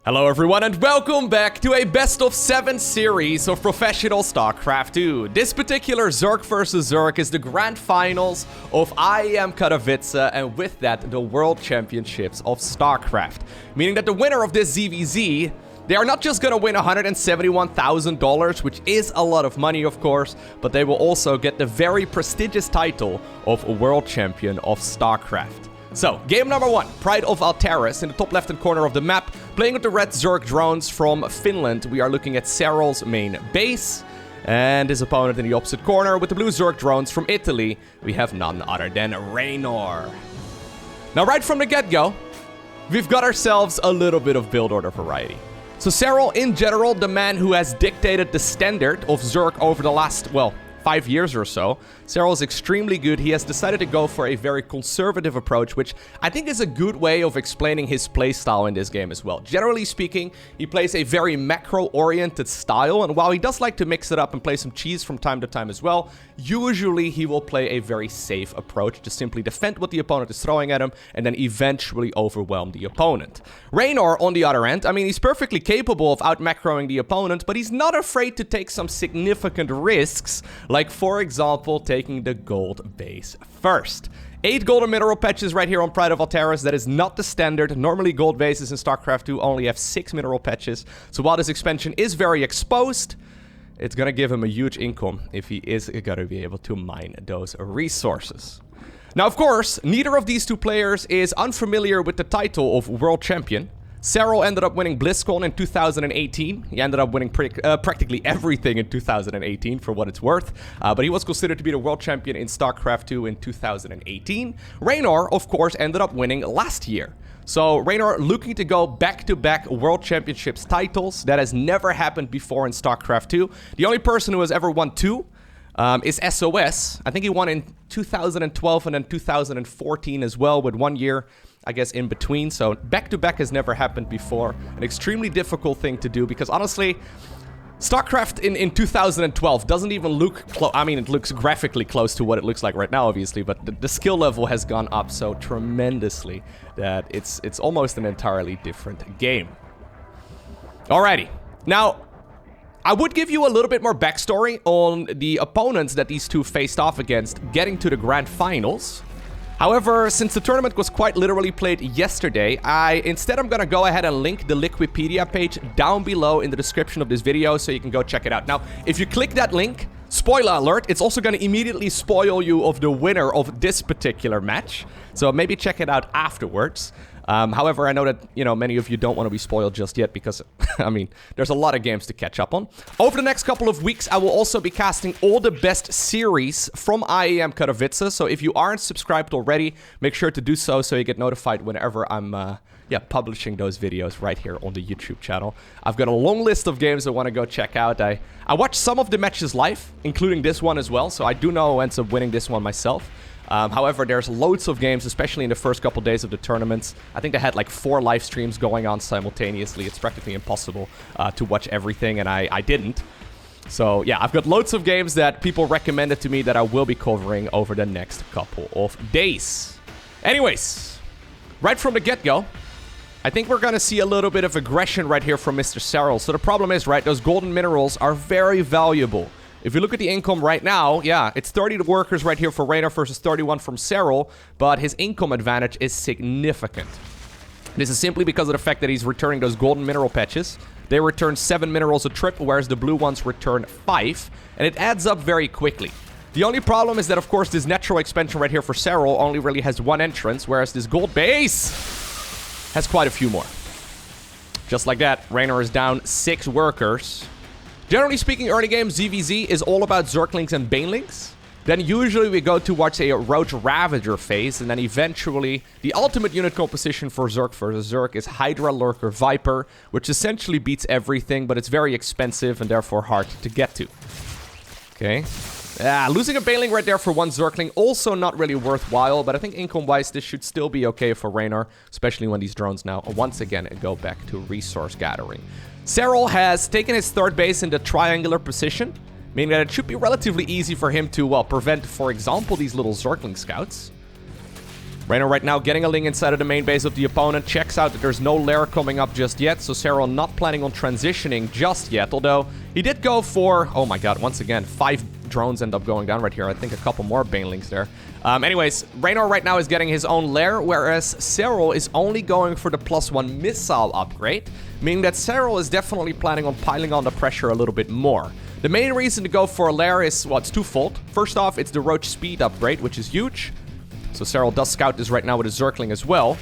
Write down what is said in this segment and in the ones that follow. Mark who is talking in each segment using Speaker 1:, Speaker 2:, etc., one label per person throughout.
Speaker 1: Hello everyone and welcome back to a best-of-7 series of professional StarCraft 2. This particular Zerg vs Zerg is the grand finals of IEM Katowice and with that the World Championships of StarCraft. Meaning that the winner of this ZVZ, they are not just gonna win $171,000, which is a lot of money of course, but they will also get the very prestigious title of World Champion of StarCraft. So, game number 1, Pride of Altaris, in the top left-hand corner of the map. Playing with the red Zerg drones from Finland, we are looking at Serral's main base. And his opponent in the opposite corner with the blue Zerg drones from Italy, we have none other than Reynor. Now, right from the get-go, we've got ourselves a little bit of build order variety. So Serral, in general, the man who has dictated the standard of Zerg over the last, well, 5 years or so. Serral is extremely good. He has decided to go for a very conservative approach, which I think is a good way of explaining his playstyle in this game as well. Generally speaking, he plays a very macro-oriented style, and while he does like to mix it up and play some cheese from time to time as well, usually he will play a very safe approach to simply defend what the opponent is throwing at him and then eventually overwhelm the opponent. Reynor, on the other end, I mean, he's perfectly capable of out-macroing the opponent, but he's not afraid to take some significant risks, like, for example, taking the gold base first. 8 golden mineral patches right here on Pride of Altaris. That is not the standard. Normally, gold bases in StarCraft 2 only have 6 mineral patches. So while this expansion is very exposed, it's gonna give him a huge income if he is gonna be able to mine those resources. Now, of course, neither of these two players is unfamiliar with the title of World Champion. Serral ended up winning BlizzCon in 2018. He ended up winning practically everything in 2018, for what it's worth. But he was considered to be the world champion in StarCraft 2 in 2018. Reynor, of course, ended up winning last year. So Reynor looking to go back-to-back World Championships titles. That has never happened before in StarCraft 2. The only person who has ever won 2 is SOS. I think he won in 2012 and then 2014 as well, with 1 year, I guess, in between. So back-to-back has never happened before. An extremely difficult thing to do because honestly, StarCraft in 2012 doesn't even look close. I mean, it looks graphically close to what it looks like right now, obviously, but the skill level has gone up so tremendously that it's almost an entirely different game. Alrighty. Now, I would give you a little bit more backstory on the opponents that these two faced off against getting to the grand finals. However, since the tournament was quite literally played yesterday, instead I'm gonna go ahead and link the Liquipedia page down below in the description of this video so you can go check it out. Now, if you click that link, spoiler alert, it's also gonna immediately spoil you of the winner of this particular match. So maybe check it out afterwards. However, I know that, you know, many of you don't want to be spoiled just yet because, I mean, there's a lot of games to catch up on. Over the next couple of weeks, I will also be casting all the best series from IEM Katowice. So if you aren't subscribed already, make sure to do so you get notified whenever I'm, publishing those videos right here on the YouTube channel. I've got a long list of games I want to go check out. I watched some of the matches live, including this one as well, so I do know who ends up winning this one myself. However, there's loads of games, especially in the first couple days of the tournaments. I think they had like 4 live streams going on simultaneously. It's practically impossible to watch everything, and I didn't. So yeah, I've got loads of games that people recommended to me that I will be covering over the next couple of days. Anyways, right from the get-go, I think we're gonna see a little bit of aggression right here from Mr. Serral. So the problem is, right, those golden minerals are very valuable. If you look at the income right now, yeah, it's 30 workers right here for Reynor versus 31 from Serral, but his income advantage is significant. This is simply because of the fact that he's returning those golden mineral patches. They return 7 minerals a trip, whereas the blue ones return 5, and it adds up very quickly. The only problem is that, of course, this natural expansion right here for Serral only really has 1 entrance, whereas this gold base has quite a few more. Just like that, Reynor is down 6 workers. Generally speaking, early game ZVZ is all about Zerglings and Banelings. Then usually we go towards a Roach Ravager phase, and then eventually the ultimate unit composition for Zerg versus Zerg is Hydra, Lurker, Viper, which essentially beats everything, but it's very expensive and therefore hard to get to. Okay. Losing a Baneling right there for 1 Zergling, also not really worthwhile, but I think income-wise this should still be okay for Reynor, especially when these drones now once again go back to resource gathering. Serral has taken his 3rd base in the triangular position, meaning that it should be relatively easy for him to, well, prevent, for example, these little Zergling scouts. Reynor right now getting a Ling inside of the main base of the opponent. Checks out that there's no lair coming up just yet. So Serral not planning on transitioning just yet. Although he did go for... Oh my god, once again, 5 drones end up going down right here. I think a couple more Banelings there. Anyways, Reynor right now is getting his own lair. Whereas Serral is only going for the +1 missile upgrade. Meaning that Serral is definitely planning on piling on the pressure a little bit more. The main reason to go for a lair is... Well, it's twofold. First off, it's the roach speed upgrade, which is huge. So Serral does scout this right now with a Zergling as well.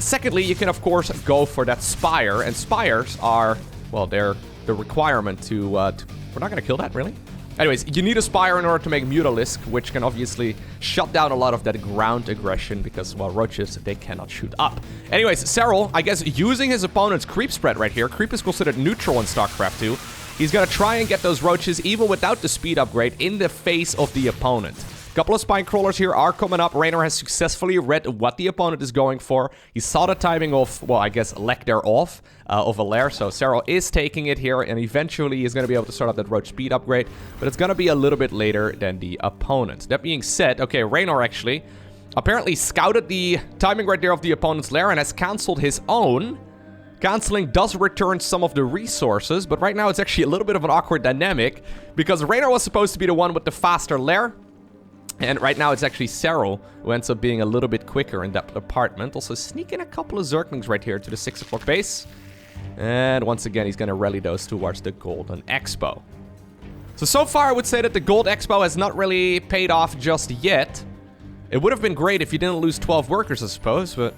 Speaker 1: Secondly, you can of course go for that Spire. And Spires are, well, they're the requirement to... We're not going to kill that, really? Anyways, you need a Spire in order to make Mutalisk, which can obviously shut down a lot of that ground aggression because, well, roaches, they cannot shoot up. Anyways, Serral, I guess, using his opponent's creep spread right here. Creep is considered neutral in StarCraft 2. He's going to try and get those roaches, even without the speed upgrade, in the face of the opponent. Couple of spine crawlers here are coming up. Reynor has successfully read what the opponent is going for. He saw the timing of, well, I guess, lack thereof of a lair. So Serral is taking it here, and eventually he's going to be able to start up that roach speed upgrade. But it's going to be a little bit later than the opponent. That being said, okay, Reynor actually apparently scouted the timing right there of the opponent's lair and has cancelled his own. Canceling does return some of the resources, but right now it's actually a little bit of an awkward dynamic because Reynor was supposed to be the one with the faster lair. And right now it's actually Serral who ends up being a little bit quicker in that department. Also sneaking a couple of Zerglings right here to the 6 o'clock base. And once again, he's going to rally those towards the Golden Expo. So far I would say that the Gold Expo has not really paid off just yet. It would have been great if you didn't lose 12 workers, I suppose, but...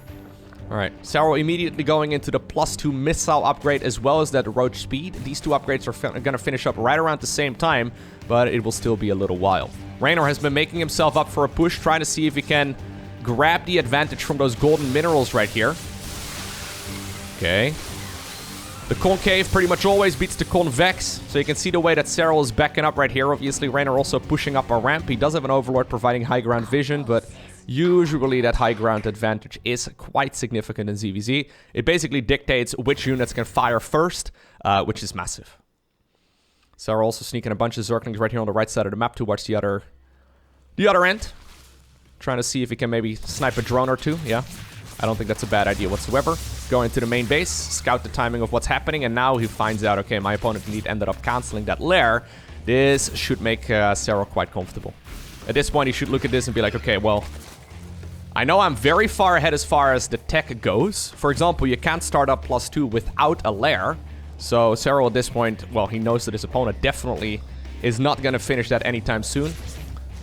Speaker 1: Alright, Serral immediately going into the +2 missile upgrade as well as that roach speed. These two upgrades are going to finish up right around the same time, but it will still be a little while. Reynor has been making himself up for a push, trying to see if he can grab the advantage from those golden minerals right here. Okay. The concave pretty much always beats the convex, so you can see the way that Serral is backing up right here. Obviously, Reynor also pushing up a ramp. He does have an Overlord providing high ground vision, but usually that high ground advantage is quite significant in ZVZ. It basically dictates which units can fire first, which is massive. Serral also sneaking a bunch of Zerglings right here on the right side of the map towards the other end. Trying to see if he can maybe snipe a drone or two. Yeah, I don't think that's a bad idea whatsoever. Go into the main base, scout the timing of what's happening, and now he finds out, okay, my opponent indeed ended up canceling that lair. This should make Serral quite comfortable. At this point, he should look at this and be like, okay, well, I know I'm very far ahead as far as the tech goes. For example, you can't start up +2 without a lair. So Serral at this point, well, he knows that his opponent definitely is not going to finish that anytime soon.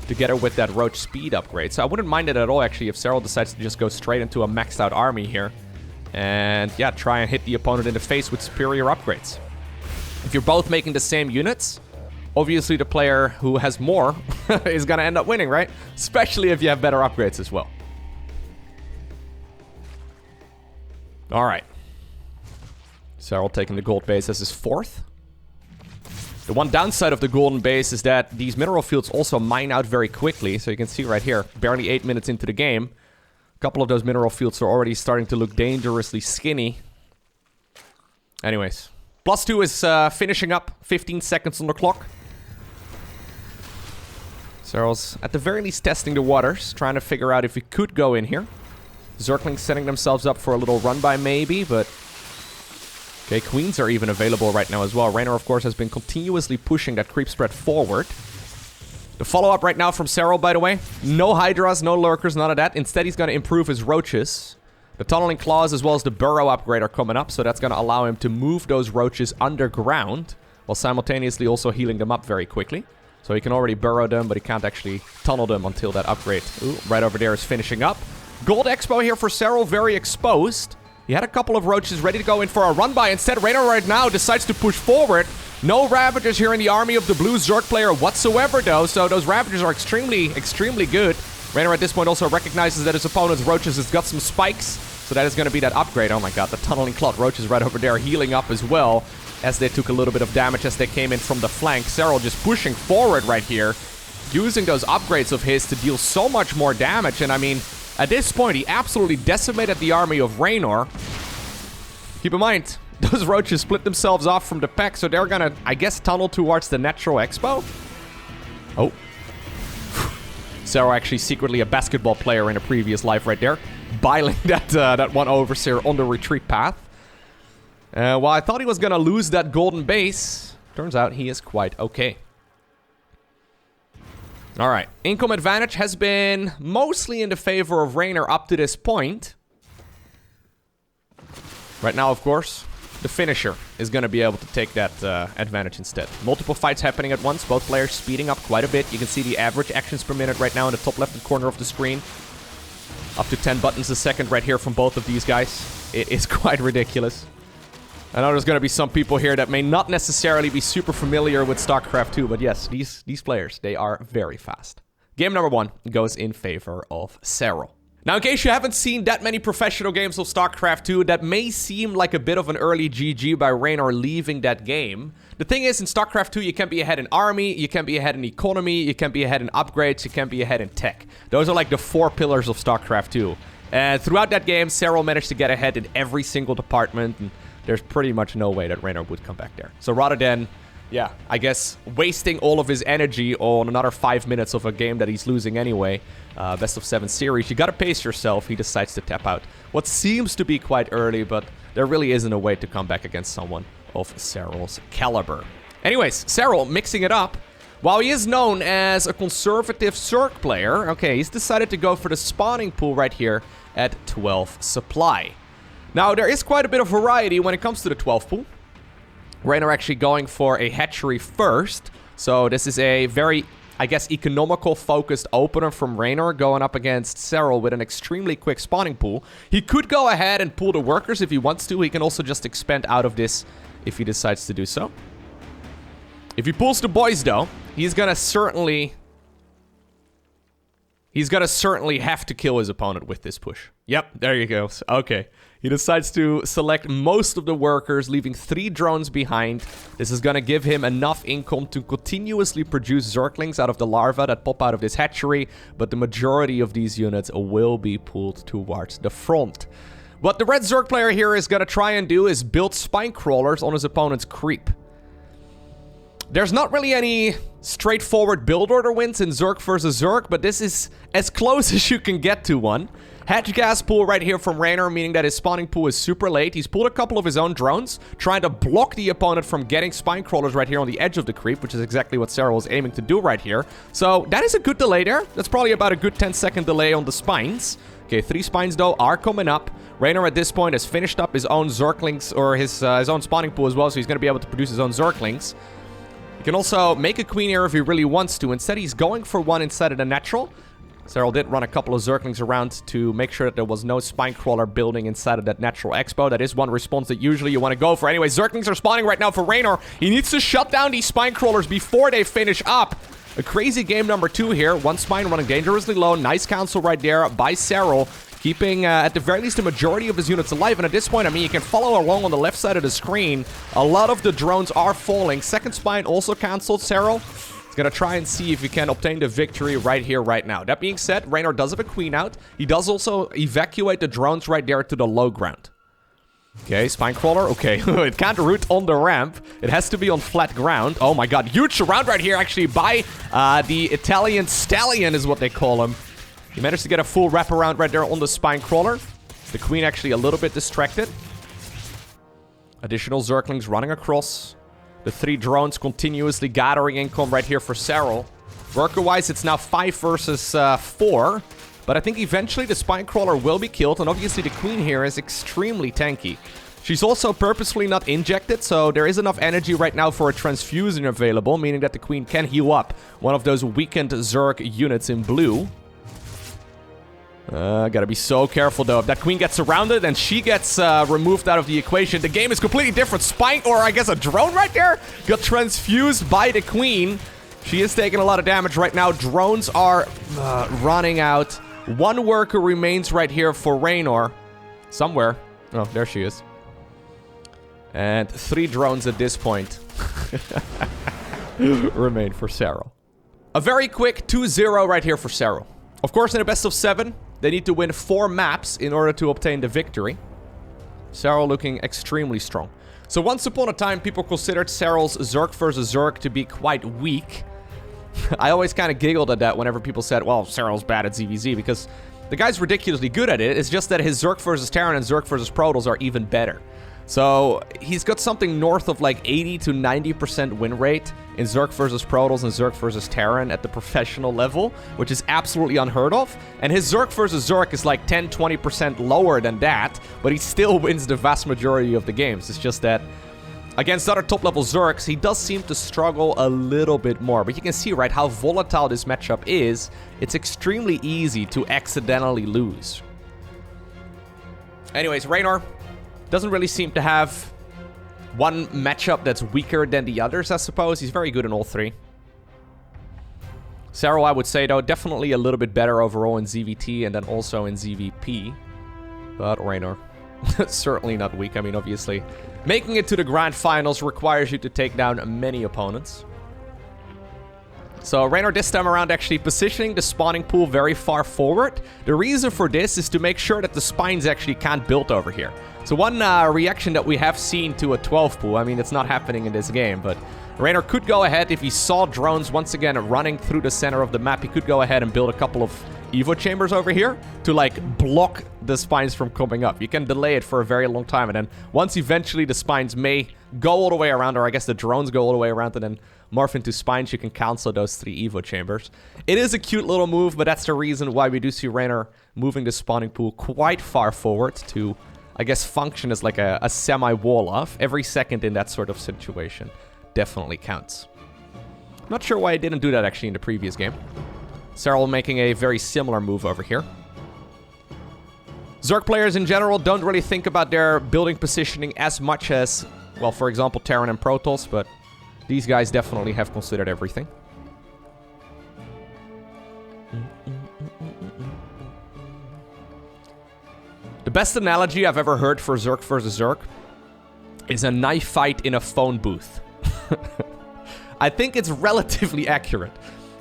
Speaker 1: Together with that roach speed upgrade. So I wouldn't mind it at all, actually, if Serral decides to just go straight into a maxed out army here. And yeah, try and hit the opponent in the face with superior upgrades. If you're both making the same units, obviously the player who has more is going to end up winning, right? Especially if you have better upgrades as well. Alright. Serral taking the gold base as his 4th. The one downside of the golden base is that these mineral fields also mine out very quickly. So you can see right here, barely 8 minutes into the game, a couple of those mineral fields are already starting to look dangerously skinny. Anyways, +2 is finishing up, 15 seconds on the clock. Serral's at the very least testing the waters, trying to figure out if he could go in here. Zerglings setting themselves up for a little run by maybe, but... Okay, queens are even available right now as well. Reynor, of course, has been continuously pushing that creep spread forward. The follow-up right now from Serral, by the way. No Hydras, no Lurkers, none of that. Instead, he's going to improve his roaches. The Tunneling Claws as well as the Burrow upgrade are coming up, so that's going to allow him to move those roaches underground, while simultaneously also healing them up very quickly. So he can already burrow them, but he can't actually tunnel them until that upgrade. Ooh, right over there is finishing up. Gold Expo here for Serral, very exposed. He had a couple of roaches ready to go in for a run-by. Instead, Reynor right now decides to push forward. No Ravagers here in the army of the blue Zerg player whatsoever, though. So those Ravagers are extremely, extremely good. Reynor at this point also recognizes that his opponent's roaches has got some spikes. So that is going to be that upgrade. Oh my god, the Tunneling Clot roaches right over there healing up as well, as they took a little bit of damage as they came in from the flank. Serral just pushing forward right here, using those upgrades of his to deal so much more damage. And I mean, at this point, he absolutely decimated the army of Reynor. Keep in mind, those roaches split themselves off from the pack, so they're gonna, I guess, tunnel towards the Natural Expo. Oh. Serral actually secretly a basketball player in a previous life right there. Biling that one overseer on the retreat path. While I thought he was gonna lose that golden base, turns out he is quite okay. Alright, income advantage has been mostly in the favor of Reynor up to this point. Right now, of course, the finisher is going to be able to take that advantage instead. Multiple fights happening at once, both players speeding up quite a bit. You can see the average actions per minute right now in the top left-hand corner of the screen. Up to 10 buttons a second right here from both of these guys. It is quite ridiculous. I know there's going to be some people here that may not necessarily be super familiar with StarCraft 2, but yes, these players, they are very fast. Game number 1 goes in favor of Serral. Now, in case you haven't seen that many professional games of StarCraft 2, that may seem like a bit of an early GG by Reynor leaving that game. The thing is, in StarCraft 2, you can be ahead in army, you can be ahead in economy, you can be ahead in upgrades, you can be ahead in tech. Those are like the 4 pillars of StarCraft 2. And throughout that game, Serral managed to get ahead in every single department, and there's pretty much no way that Reynor would come back there. So rather than, yeah, I guess, wasting all of his energy on another 5 minutes of a game that he's losing anyway, Best-of-7 series, you gotta pace yourself. He decides to tap out. What seems to be quite early, but there really isn't a way to come back against someone of Serral's caliber. Anyways, Serral mixing it up. While he is known as a conservative Zerg player, okay, he's decided to go for the spawning pool right here at 12 supply. Now, there is quite a bit of variety when it comes to the 12 pool. Reynor actually going for a hatchery first. So this is a very, I guess, economical focused opener from Reynor going up against Serral with an extremely quick spawning pool. He could go ahead and pull the workers if he wants to. He can also just expand out of this if he decides to do so. If he pulls the boys, though, he's gonna certainly have to kill his opponent with this push. Yep, there you go. Okay. He decides to select most of the workers, leaving 3 drones behind. This is going to give him enough income to continuously produce Zerglings out of the larvae that pop out of this hatchery, but the majority of these units will be pulled towards the front. What the red Zerg player here is going to try and do is build spine crawlers on his opponent's creep. There's not really any straightforward build order wins in Zerg versus Zerg, but this is as close as you can get to one. Hatch gas pool right here from Reynor, meaning that his spawning pool is super late. He's pulled a couple of his own drones, trying to block the opponent from getting spine crawlers right here on the edge of the creep, which is exactly what Serral is aiming to do right here. So that is a good delay there. That's probably about a good 10-second delay on the spines. Okay, 3 spines though are coming up. Reynor at this point has finished up his own Zerglings, or his own spawning pool as well, so he's going to be able to produce his own Zerglings. He can also make a queen here if he really wants to. Instead, he's going for one inside of the natural. Serral did run a couple of Zerglings around to make sure that there was no Spinecrawler building inside of that natural expo. That is one response that usually you want to go for. Anyway, Zerglings are spawning right now for Reynor. He needs to shut down these Spinecrawlers before they finish up. A crazy game number 2 here. One spine running dangerously low. Nice counsel right there by Serral, keeping, at the very least, the majority of his units alive. And at this point, I mean, you can follow along on the left side of the screen. A lot of the drones are falling. Second spine also canceled. Serral gonna try and see if he can obtain the victory right here, right now. That being said, Reynor does have a queen out. He does also evacuate the drones right there to the low ground. Okay, Spinecrawler. Okay, it can't root on the ramp. It has to be on flat ground. Oh my god, huge surround right here actually by the Italian Stallion is what they call him. He managed to get a full wraparound right there on the Spinecrawler. The queen actually a little bit distracted. Additional Zerglings running across. The 3 drones continuously gathering income right here for Serral. Worker-wise, it's now 5 versus 4. But I think eventually the Spinecrawler will be killed. And obviously the queen here is extremely tanky. She's also purposefully not injected, so there is enough energy right now for a transfusion available, meaning that the queen can heal up one of those weakened Zerg units in blue. Gotta be so careful, though. If that queen gets surrounded and she gets removed out of the equation, the game is completely different. Spine, or I guess a drone right there, got transfused by the queen. She is taking a lot of damage right now. Drones are running out. 1 worker remains right here for Reynor. Somewhere. Oh, there she is. And 3 drones at this point remain for Serral. A very quick 2-0 right here for Serral. Of course, in a best-of-7, they need to win 4 maps in order to obtain the victory. Serral looking extremely strong. So once upon a time, people considered Serral's Zerg versus Zerg to be quite weak. I always kind of giggled at that whenever people said, well, Serral's bad at ZVZ, because the guy's ridiculously good at it. It's just that his Zerg versus Terran and Zerg versus Protoss are even better. So he's got something north of like 80 to 90% win rate in Zerg versus Protoss and Zerg versus Terran at the professional level, which is absolutely unheard of. And his Zerg versus Zerg is like 10-20% lower than that, but he still wins the vast majority of the games. It's just that against other top-level Zergs, he does seem to struggle a little bit more. But you can see, right, how volatile this matchup is. It's extremely easy to accidentally lose. Anyways, Reynor doesn't really seem to have one matchup that's weaker than the others, I suppose. He's very good in all three. Serral, I would say, though, definitely a little bit better overall in ZVT and then also in ZVP. But Reynor, certainly not weak. I mean, obviously, making it to the grand finals requires you to take down many opponents. So Reynor this time around actually positioning the spawning pool very far forward. The reason for this is to make sure that the spines actually can't build over here. So one reaction that we have seen to a 12 pool, I mean, it's not happening in this game, but Reynor could go ahead if he saw drones once again running through the center of the map. He could go ahead and build a couple of Evo chambers over here to like block the spines from coming up. You can delay it for a very long time, and then once eventually the spines may go all the way around, or I guess the drones go all the way around and then morph into spines, you can cancel those 3 Evo chambers. It is a cute little move, but that's the reason why we do see Reynor moving the spawning pool quite far forward to, I guess, function as like a semi-wall off. Every second in that sort of situation definitely counts. I'm not sure why I didn't do that actually in the previous game. Serral making a very similar move over here. Zerg players in general don't really think about their building positioning as much as, well, for example, Terran and Protoss, but these guys definitely have considered everything. The best analogy I've ever heard for Zerg versus Zerg is a knife fight in a phone booth. I think it's relatively accurate.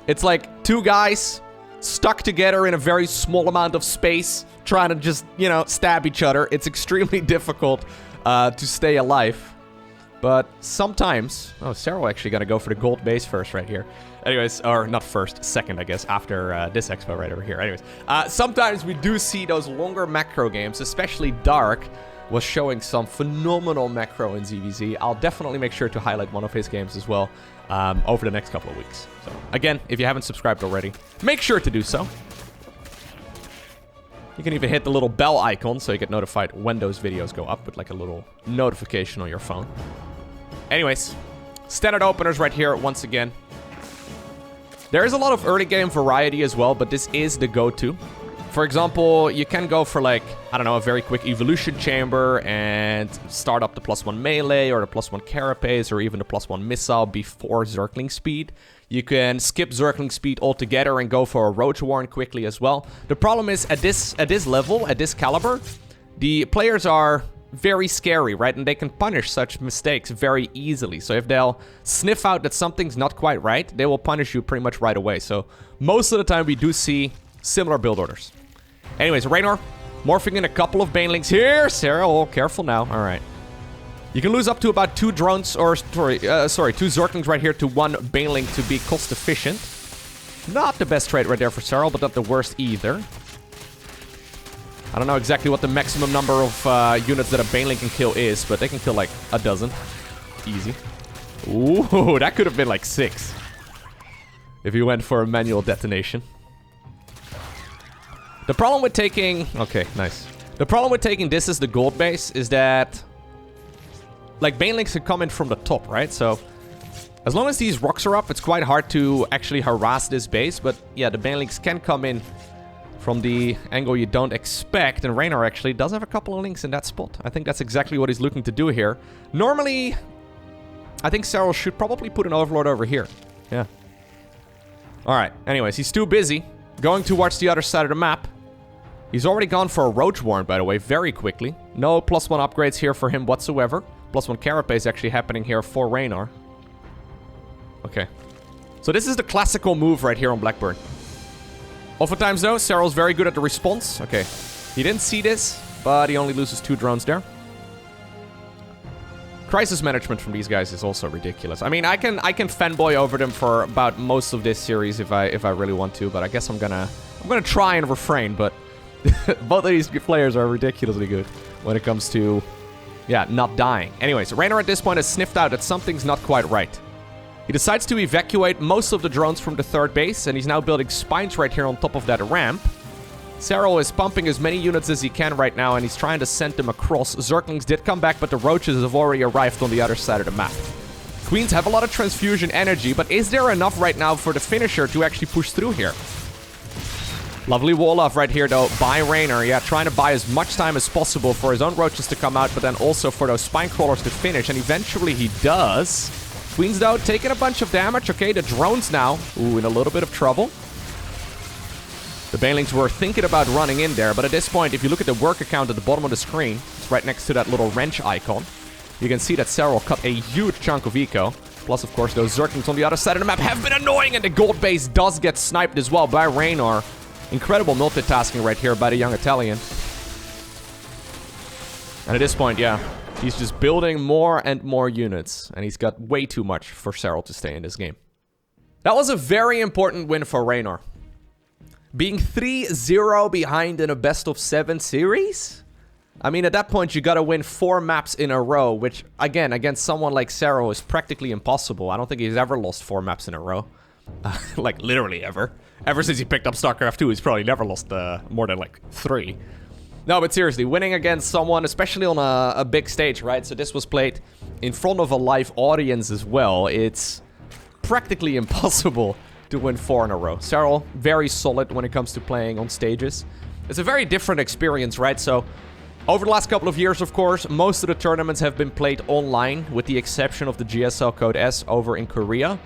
Speaker 1: It's like two guys stuck together in a very small amount of space, trying to just, you know, stab each other. It's extremely difficult to stay alive. But sometimes... Oh, Serral actually got to go for the gold base first right here. Anyways, or not first, second, I guess, after this expo right over here. Anyways, sometimes we do see those longer macro games, especially Dark was showing some phenomenal macro in ZVZ. I'll definitely make sure to highlight one of his games as well over the next couple of weeks. So, again, if you haven't subscribed already, make sure to do so. You can even hit the little bell icon so you get notified when those videos go up with like a little notification on your phone. Anyways, standard openers right here once again. There is a lot of early game variety as well, but this is the go-to. For example, you can go for like, I don't know, a very quick evolution chamber and start up the +1 melee or the +1 carapace or even the +1 missile before Zergling speed. You can skip Zergling speed altogether and go for a Roach Warren quickly as well. The problem is at this level, at this caliber, the players are very scary, right? And they can punish such mistakes very easily. So if they'll sniff out that something's not quite right, they will punish you pretty much right away. So most of the time we do see similar build orders. Anyways, Reynor morphing in a couple of banelings here. Serral, careful now. All right. You can lose up to about 2 drones, or sorry, 2 Zerglings right here to 1 baneling to be cost efficient. Not the best trade right there for Serral, but not the worst either. I don't know exactly what the maximum number of units that a baneling can kill is, but they can kill like a dozen. Easy. Ooh, that could have been like 6. If you went for a manual detonation. The problem with taking... Okay, nice. The problem with taking this as the gold base is that... Like, banelings can come in from the top, right? So, as long as these rocks are up, it's quite hard to actually harass this base. But, yeah, the banelings can come in from the angle you don't expect. And Reynor actually does have a couple of links in that spot. I think that's exactly what he's looking to do here. Normally, I think Serral should probably put an Overlord over here. Yeah. Alright, anyways, he's too busy going towards the other side of the map. He's already gone for a Roach Warren, by the way, very quickly. No +1 upgrades here for him whatsoever. +1 carapace actually happening here for Reynor. Okay. So this is the classical move right here on Blackburn. Oftentimes, though, Serral's very good at the response. Okay. He didn't see this, but he only loses 2 drones there. Crisis management from these guys is also ridiculous. I mean, I can fanboy over them for about most of this series if I really want to, but I guess I'm gonna try and refrain. But both of these players are ridiculously good when it comes to, yeah, not dying. Anyways, Reynor at this point has sniffed out that something's not quite right. He decides to evacuate most of the drones from the third base, and he's now building spines right here on top of that ramp. Serral is pumping as many units as he can right now, and he's trying to send them across. Zerglings did come back, but the roaches have already arrived on the other side of the map. Queens have a lot of transfusion energy, but is there enough right now for the finisher to actually push through here? Lovely wall off right here, though, by Reynor. Yeah, trying to buy as much time as possible for his own roaches to come out, but then also for those spine crawlers to finish, and eventually he does. Queens, though, taking a bunch of damage. Okay, the drones now, ooh, in a little bit of trouble. The Banelings were thinking about running in there, but at this point, if you look at the work account at the bottom of the screen, it's right next to that little wrench icon, you can see that Serral cut a huge chunk of eco. Plus, of course, those Zerglings on the other side of the map have been annoying, and the gold base does get sniped as well by Reynor. Incredible multitasking right here by the young Italian. And at this point, yeah, he's just building more and more units, and he's got way too much for Serral to stay in this game. That was a very important win for Reynor. Being 3-0 behind in a best-of-7 series? I mean, at that point, you gotta win 4 maps in a row, which, again, against someone like Serral is practically impossible. I don't think he's ever lost 4 maps in a row. Like, literally ever. Ever since he picked up StarCraft 2, he's probably never lost more than, like, 3. No, but seriously, winning against someone, especially on a big stage, right? So this was played in front of a live audience as well. It's practically impossible to win 4 in a row. Serral, very solid when it comes to playing on stages. It's a very different experience, right? So, over the last couple of years, of course, most of the tournaments have been played online, with the exception of the GSL Code S over in Korea.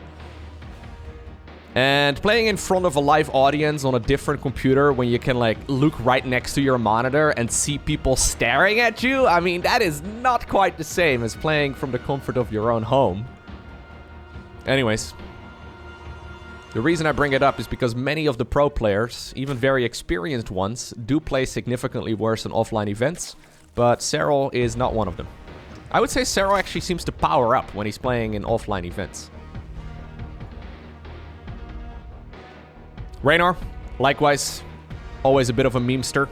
Speaker 1: And playing in front of a live audience on a different computer when you can, like, look right next to your monitor and see people staring at you, I mean, that is not quite the same as playing from the comfort of your own home. Anyways, the reason I bring it up is because many of the pro players, even very experienced ones, do play significantly worse in offline events, but Serral is not one of them. I would say Serral actually seems to power up when he's playing in offline events. Reynor, likewise, always a bit of a memester.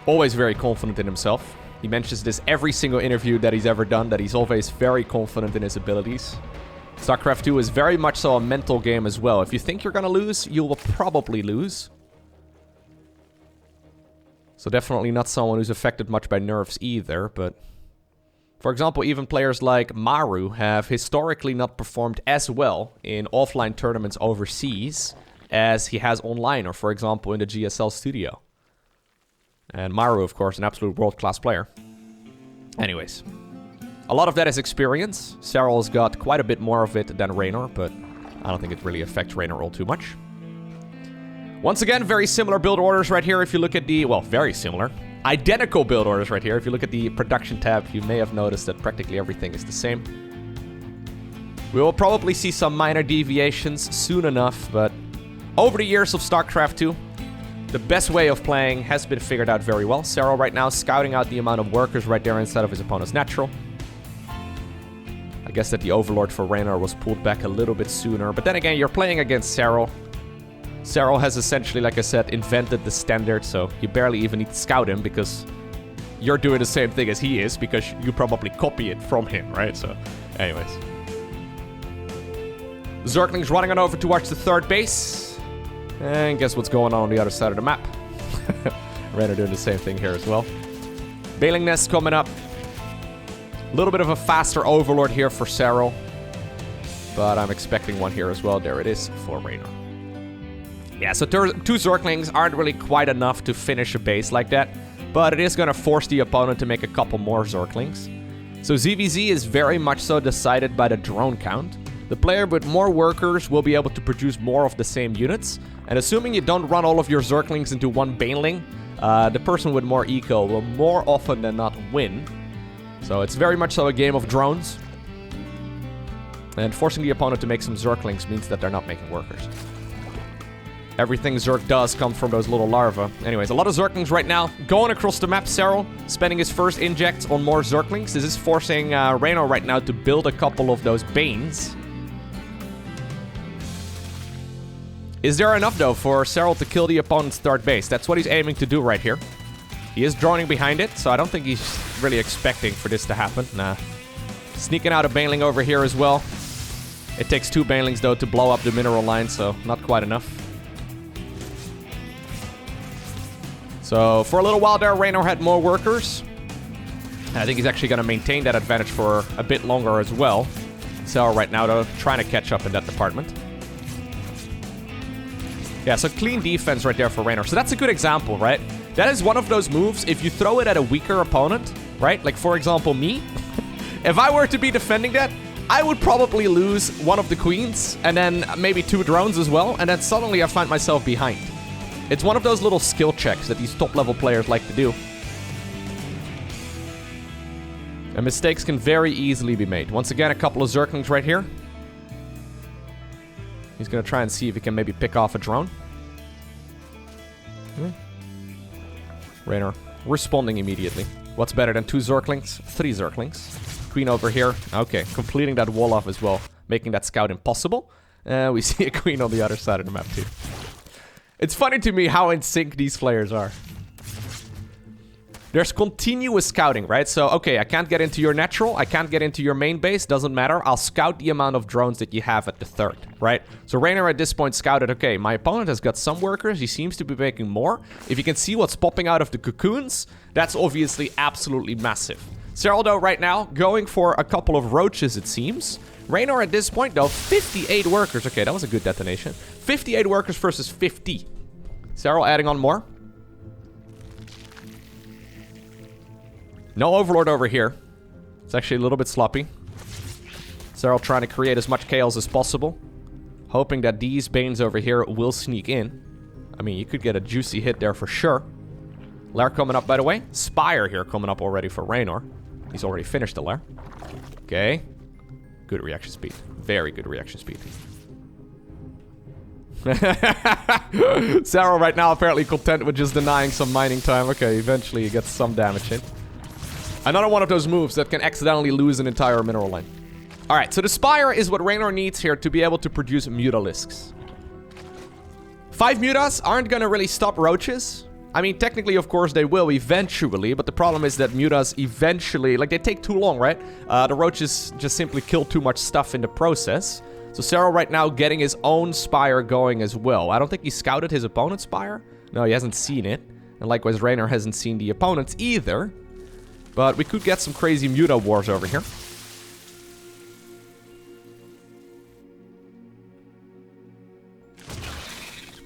Speaker 1: Always very confident in himself. He mentions this every single interview that he's ever done, that he's always very confident in his abilities. StarCraft 2 is very much so a mental game as well. If you think you're gonna lose, you will probably lose. So definitely not someone who's affected much by nerfs either, but... For example, even players like Maru have historically not performed as well in offline tournaments overseas as he has online, or for example in the GSL studio. And Maru, of course, an absolute world-class player. Anyways. A lot of that is experience. Serral's got quite a bit more of it than Reynor, but I don't think it really affects Reynor all too much. Once again, very similar build orders right here if you look at the... Well, very similar. Identical build orders right here. If you look at the production tab, you may have noticed that practically everything is the same. We will probably see some minor deviations soon enough, but over the years of StarCraft 2, the best way of playing has been figured out very well. Serral right now scouting out the amount of workers right there inside of his opponent's natural. I guess that the Overlord for Reynor was pulled back a little bit sooner. But then again, you're playing against Serral. Serral has essentially, like I said, invented the standard, so you barely even need to scout him because you're doing the same thing as he is, because you probably copy it from him, right? So, anyways. Zerglings running on over towards the third base. And guess what's going on the other side of the map? Reynor doing the same thing here as well. Bailing Nest coming up. A little bit of a faster Overlord here for Serral. But I'm expecting one here as well. There it is for Reynor. Yeah, so 2 Zerglings aren't really quite enough to finish a base like that. But it is going to force the opponent to make a couple more Zerglings. So ZVZ is very much so decided by the drone count. The player with more workers will be able to produce more of the same units. And assuming you don't run all of your Zerglings into one Baneling, the person with more eco will more often than not win. So it's very much so a game of drones. And forcing the opponent to make some Zerglings means that they're not making workers. Everything Zerg does come from those little larvae. Anyways, a lot of Zerglings right now. Going across the map, Serral spending his first inject on more Zerglings. This is forcing Reynor right now to build a couple of those Banes. Is there enough, though, for Serral to kill the opponent's third base? That's what he's aiming to do right here. He is droning behind it, so I don't think he's really expecting for this to happen. Nah. Sneaking out a Baneling over here as well. It takes 2 Banelings, though, to blow up the mineral line, so not quite enough. So, for a little while there, Reynor had more workers. I think he's actually going to maintain that advantage for a bit longer as well. Serral right now, though, trying to catch up in that department. Yeah, so clean defense right there for Reynor. So that's a good example, right? That is one of those moves, if you throw it at a weaker opponent, right? Like, for example, me. If I were to be defending that, I would probably lose one of the queens, and then maybe 2 drones as well, and then suddenly I find myself behind. It's one of those little skill checks that these top-level players like to do. And mistakes can very easily be made. Once again, a couple of Zerglings right here. He's going to try and see if he can maybe pick off a drone. Reynor responding immediately. What's better than 2 Zerglings? 3 Zerglings. Queen over here. Okay, completing that wall off as well. Making that scout impossible. We see a queen on the other side of the map too. It's funny to me how in sync these players are. There's continuous scouting, right? So, okay, I can't get into your natural. I can't get into your main base. Doesn't matter. I'll scout the amount of drones that you have at the third, right? So Reynor at this point scouted, okay, my opponent has got some workers. He seems to be making more. If you can see what's popping out of the cocoons, that's obviously absolutely massive. Serral, though, right now, going for a couple of roaches, it seems. Reynor at this point, though, 58 workers. Okay, that was a good detonation. 58 workers versus 50. Serral adding on more. No Overlord over here. It's actually a little bit sloppy. Serral trying to create as much chaos as possible. Hoping that these Banes over here will sneak in. I mean, you could get a juicy hit there for sure. Lair coming up, by the way. Spire here coming up already for Reynor. He's already finished the Lair. Okay. Good reaction speed. Very good reaction speed. Serral right now apparently content with just denying some mining time. Okay, eventually he gets some damage in. Another one of those moves that can accidentally lose an entire mineral line. Alright, so the Spire is what Reynor needs here to be able to produce Mutalisks. 5 Mutas aren't gonna really stop roaches. I mean, technically, of course, they will eventually, but the problem is that Mutas eventually, like, they take too long, right? The roaches just simply kill too much stuff in the process. So Serral right now getting his own Spire going as well. I don't think he scouted his opponent's Spire. No, he hasn't seen it. And likewise, Reynor hasn't seen the opponent's either. But we could get some crazy Muta wars over here.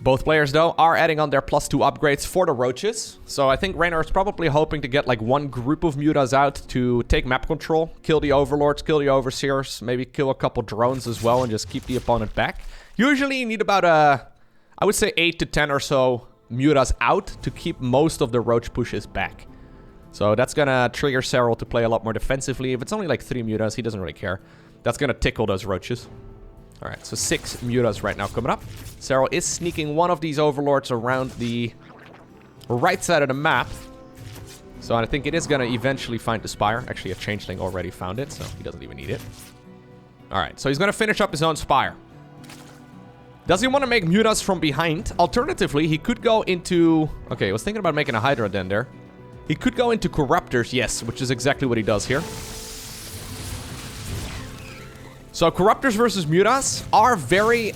Speaker 1: Both players, though, are adding on their +2 upgrades for the roaches. So I think Reynor is probably hoping to get, like, one group of Mutas out to take map control, kill the Overlords, kill the Overseers, maybe kill a couple drones as well, and just keep the opponent back. Usually you need about, I would say 8 to 10 or so Mutas out to keep most of the roach pushes back. So that's gonna trigger Serral to play a lot more defensively. If it's only like 3 Mutas, he doesn't really care. That's gonna tickle those roaches. Alright, so 6 Mutas right now coming up. Serral is sneaking one of these Overlords around the right side of the map. So I think it is gonna eventually find the Spire. Actually, a Changeling already found it, so he doesn't even need it. Alright, so he's gonna finish up his own Spire. Does he want to make Mutas from behind? Alternatively, he could go into... Okay, I was thinking about making a Hydra Den there. He could go into Corruptors, yes, which is exactly what he does here. So Corruptors versus Mutas are very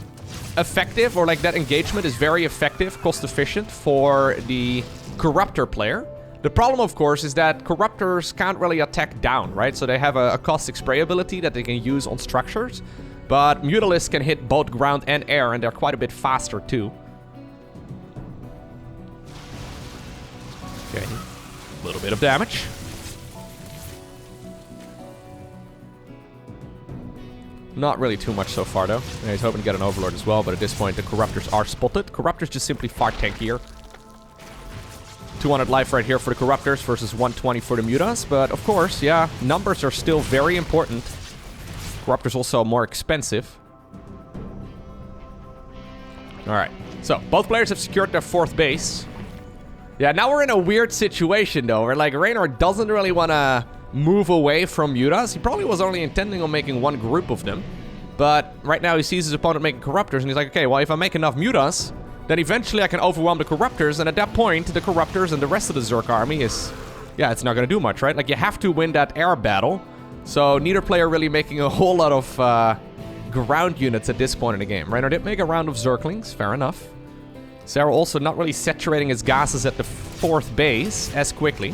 Speaker 1: effective, or like that engagement is very effective, cost efficient for the Corruptor player. The problem, of course, is that Corruptors can't really attack down, right? So they have a caustic spray ability that they can use on structures. But Mutalisks can hit both ground and air, and they're quite a bit faster too. Okay. A little bit of damage. Not really too much so far, though. Yeah, he's hoping to get an Overlord as well, but at this point, the Corruptors are spotted. Corruptors just simply far tankier. 200 life right here for the Corruptors versus 120 for the Mutas. But, of course, yeah, numbers are still very important. Corruptors also more expensive. Alright, so both players have secured their 4th base. Yeah, now we're in a weird situation, though, where, like, Reynor doesn't really want to move away from mutas. He probably was only intending on making one group of them. But right now he sees his opponent making corruptors, and he's like, okay, well, if I make enough mutas, then eventually I can overwhelm the corruptors, and at that point, the corruptors and the rest of the Zerg army is... yeah, it's not going to do much, right? Like, you have to win that air battle. So neither player really making a whole lot of ground units at this point in the game. Reynor did make a round of Zerglings, fair enough. Serral also not really saturating his gases at the 4th base as quickly.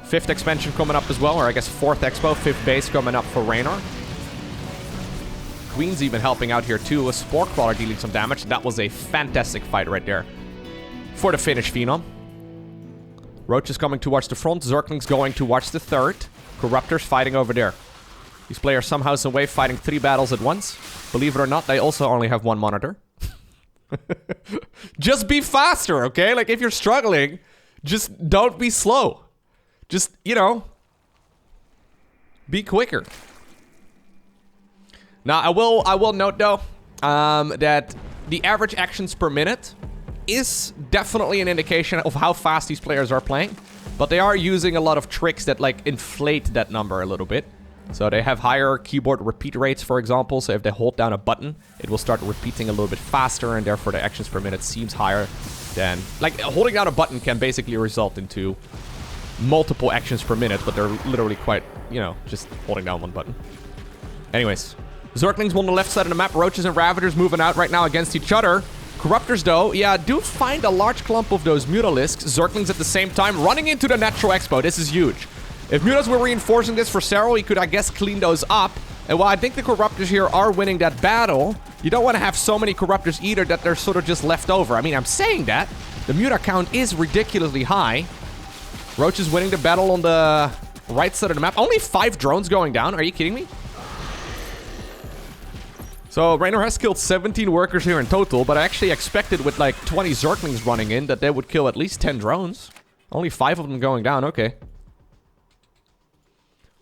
Speaker 1: Fifth expansion coming up as well, or I guess 4th expo, 5th base coming up for Reynor. Queen's even helping out here too, a Spore Crawler dealing some damage. That was a fantastic fight right there for the Finnish Phenom. Roach is coming towards the front, Zerglings going towards the 3rd. Corruptors fighting over there. These players somehow, some way fighting 3 battles at once. Believe it or not, they also only have 1 monitor. Just be faster, okay? Like, if you're struggling, just don't be slow. Just, you know, be quicker. Now, I will note, though, that the average actions per minute is definitely an indication of how fast these players are playing. But they are using a lot of tricks that, like, inflate that number a little bit. So they have higher keyboard repeat rates, for example. So if they hold down a button, it will start repeating a little bit faster, and therefore the actions per minute seems higher than... like, holding down a button can basically result into multiple actions per minute, but they're literally quite, you know, just holding down one button. Anyways, Zerglings on the left side of the map. Roaches and Ravagers moving out right now against each other. Corruptors, though, yeah, do find a large clump of those Mutalisks. Zerglings at the same time running into the Natural Expo. This is huge. If Mutas were reinforcing this for Serral, he could, I guess, clean those up. And while I think the Corruptors here are winning that battle, you don't want to have so many Corruptors either that they're sort of just left over. I mean, I'm saying that. The Muta count is ridiculously high. Roach is winning the battle on the right side of the map. Only 5 drones going down. Are you kidding me? So, Reynor has killed 17 workers here in total, but I actually expected with like 20 Zerglings running in that they would kill at least 10 drones. Only 5 of them going down, okay.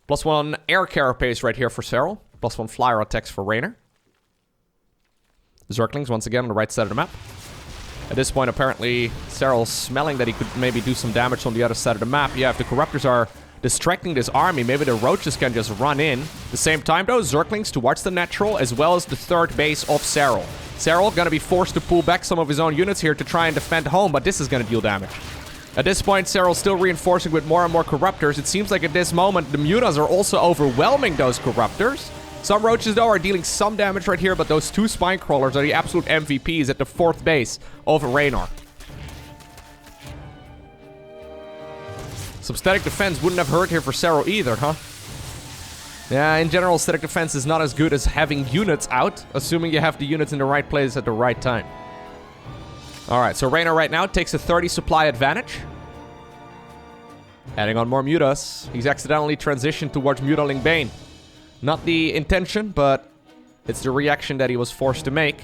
Speaker 1: +1 air carapace right here for Serral. +1 flyer attacks for Reynor. Zerglings once again on the right side of the map. At this point, apparently, Serral's smelling that he could maybe do some damage on the other side of the map. Yeah, if the Corruptors are distracting this army, maybe the Roaches can just run in. At the same time, though, Zerglings towards the Natural, as well as the 3rd base of Serral. Serral gonna be forced to pull back some of his own units here to try and defend home, but this is gonna deal damage. At this point, Serral's still reinforcing with more and more Corruptors. It seems like at this moment, the Mutas are also overwhelming those Corruptors. Some Roaches, though, are dealing some damage right here, but those 2 Spine Crawlers are the absolute MVPs at the 4th base of Reynor. Some static defense wouldn't have hurt here for Serral either, huh? Yeah, in general, static defense is not as good as having units out, assuming you have the units in the right place at the right time. Alright, so Reynor right now takes a 30 supply advantage. Adding on more Mutas. He's accidentally transitioned towards Mutaling Bane. Not the intention, but it's the reaction that he was forced to make.